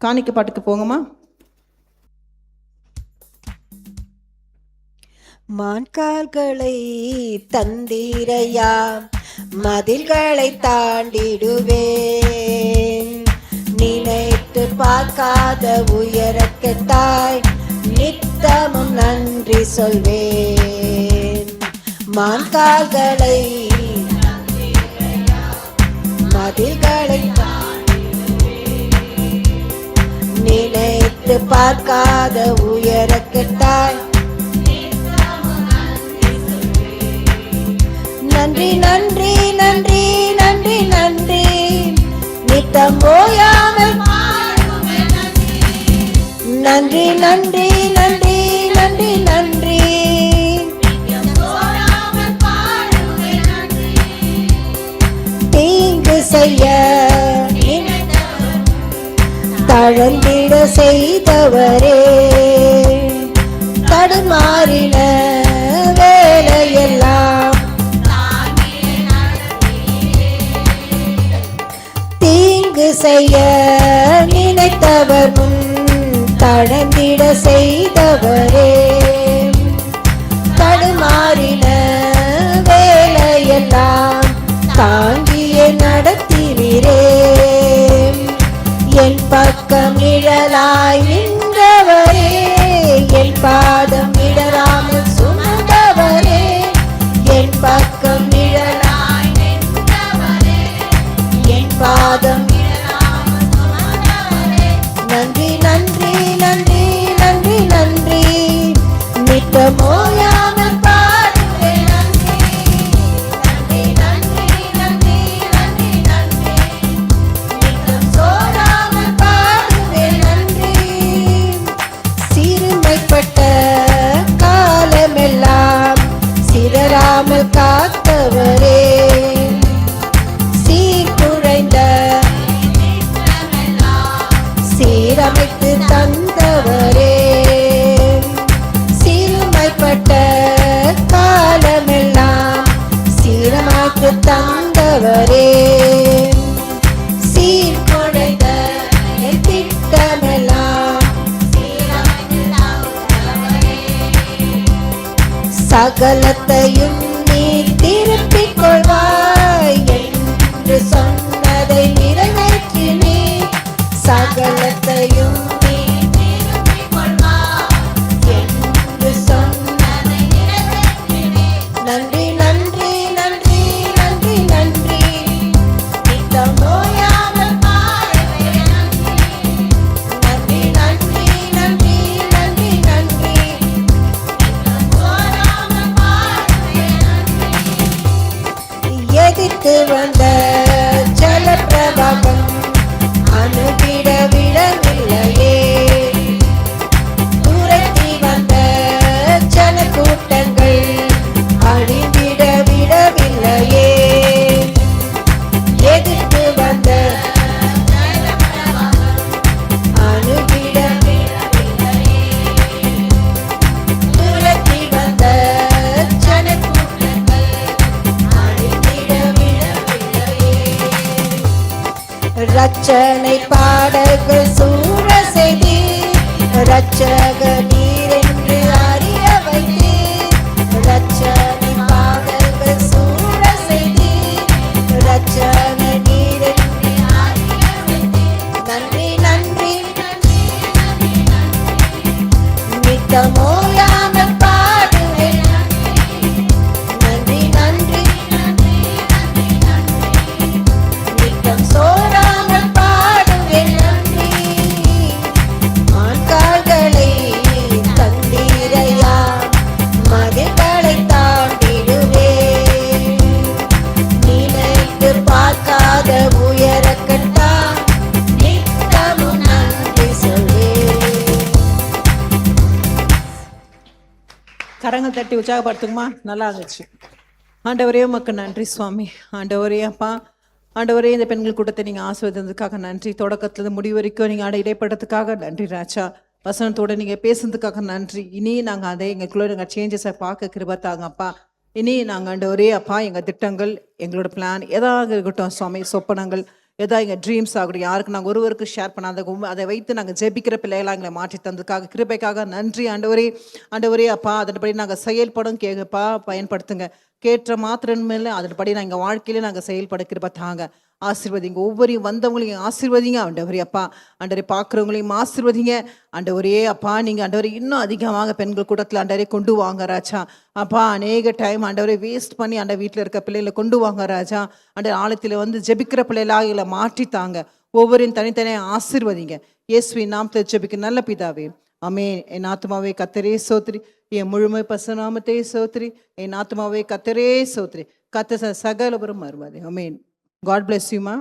காணிக்க பாட்டுக்கு போங்கம்மா. மான்கால்களை தந்திரையா, மதில்களை தாண்டிடுவேன். நினைத்து பார்க்காத உயரக்கெட்டாய் நித்தமும் நன்றி சொல்வேன். மான்கால்களை மதில்களை நினைத்து பார்க்காத உயரக்கெட்டாய் நன்றி நன்றி நன்றி நன்றி நன்றி நித்தம் ஓயாமல் நன்றி நன்றி நன்றி நன்றி நன்றி தீங்கு செய்ய தழந்திட செய்தவரே, தடுமாறின வேலையெல்லாம் தீங்கு செய்ய நினைத்தவர் முன் தழந்திட செய்தவரே, தடுமாறின வேலையெல்லாம் தாங்கியே நடத்தினீரே. என் பக்கம் நிழலாய் நின்றவரே, என் பாதம் இடராமல் சுமந்தவரே, என் பக்கம் நிழலாய் நின்றவரே, என் பாதம் இடராமல் சுமந்தவரே. நன்றி நன்றி நன்றி நன்றி நன்றி நித்தமோயாமல் பாடுவேன் நன்றி. நன்றி நன்றி நன்றி நன்றி நன்றி நித்தம் சோராமல் பாடுவேன் நன்றி. சிறுமைப்பட்ட காலமெல்லாம் சிதறாமல் காத்தவரே, சீர்குலைந்த சீரமைத்து தந்தவரே, சிறுமைப்பட்ட காலமெல்லாம் சீரமாக்கு தந்தவரே, சீர்குலைந்த என் திட்டமெல்லாம் சீரமைத்து தந்தவரே. சகலத்தையும் நீ திருப்பிக் கொள்வாய் என்று சொன்னதை நிறைவேற்றினீ. சகலத்தையும் நீ திருப்பிக் கொள்வாய் என்று சொன்னதை நிறைவேற்றினீ. நன்றி நன்றி நன்றி நன்றி நன்றி நித்தம் ஓயாமல் பாடுவேன் நன்றி. நன்றி நன்றி நன்றி நன்றி நன்றி நித்தம் சோராமல் பாடுவேன் நன்றி. எதிர்த்து வந்த ஜலப்பிரவாகம் அணுகிட விடவில்லையே, துரத்தி வந்த ஜனக்கூட்டங்கள் அழிந்திட விடவில்லையே. எதிர்த்து வந்த அணுகிட விடவில்லையே, துரத்தி வந்த ஜனக்கூட்டங்கள் அழிந்திட விடவில்லையே. ரட்சனை பாடல்கள் சூழ செய்தி, ரட்சக நீர் என்று அறிய வைத்தி. ரட்சனை பாடல்கள் சூழ செய்தி, ரட்சக நீர் என்று நித்தம் ஓயாமல் பாடுவேன் நன்றி நன்றி நித்தம் சோராமல் பாடுவேன் நன்றி ஆண்கால்களை தந்தீரையா மதில்களை தாண்டிடுவேன் நினைத்து பார்க்காத உயரக்கட்டா நித்தமும் நன்றி சொல்வேன். கரங்கள் தட்டி உற்சாகப்படுத்துங்கம்மா. நல்லா இருந்துச்சு. ஆண்டவரே உமக்கு நன்றி சுவாமி. ஆண்டவரே அப்பா, ஆண்டவரே இந்த பெண்கள் கூட்டத்தை நீங்கள் ஆசீர்வதித்ததுக்காக நன்றி. தொடக்கத்துலேருந்து முடிவு வரைக்கும் நீங்கள் இடைப்பட்டதுக்காக நன்றி ராஜா. வசனத்தோட நீங்கள் பேசுனதுக்காக நன்றி. இனி நாங்கள் அதை எங்களுக்குள்ள நாங்கள் சேஞ்சஸை பார்க்க கிருபத்தாங்க அப்பா. இனி நாங்கள் ஆண்டவரே அப்பா எங்கள் திட்டங்கள் எங்களோட பிளான் எதாக இருக்கட்டும் சுவாமி, சொப்பனங்கள் எதாவது எங்கள் ட்ரீம்ஸ் ஆகட்டும், யாருக்கு நாங்கள் ஒருவருக்கு ஷேர் பண்ணாத அதை வைத்து நாங்கள் ஜெபிக்கிற பிள்ளைகளாக எங்களை மாற்றி தந்ததுக்காக கிருபைக்காக நன்றி ஆண்டவரே. ஆண்டவரே அப்பா, அதன்படி நாங்கள் செயல்படும் கேப்பா பயன்படுத்துங்க. கேட்ட மாத்திரம் மேலே அதன்படி நாங்கள் எங்கள் வாழ்க்கையில நாங்கள் செயல்பட கிருபை தாங்க. ஆசீர்வதிங்க. ஒவ்வொரு வந்தவங்களையும் ஆசீர்வதிங்க ஆண்டவரே அப்பா. ஆண்டவரே பார்க்குறவங்களையும் ஆசீர்வதிங்க ஆண்டவரே அப்பா. நீங்கள் ஆண்டவரே இன்னும் அதிகமாக பெண்கள் கூட்டத்தில் ஆண்டவரே கொண்டு வாங்க ராஜா அப்பா. அநேக டைம் ஆண்டவரே வேஸ்ட் பண்ணி ஆண்ட வீட்டில் இருக்க பிள்ளைகளை கொண்டு வாங்க ராஜா. ஆண்ட ஆழத்தில் வந்து ஜெபிக்கிற பிள்ளைகளாக எங்களை மாற்றித்தாங்க. ஒவ்வொருவரையும் தனித்தனியாக ஆசீர்வதிங்க. இயேசுவின் நாமத்தை ஜெபிக்க நல்ல பிதாவே, ஆமென். என் ஆத்மாவே கர்த்தரே சோத்ரி, என் முழுமை பசுநாமத்தை சோத்ரி. என் ஆத்மாவே கர்த்தரே சோத்ரி, கர்த்தர் சகலவரும் மறுவாதே. ஆமென். God bless you, ma.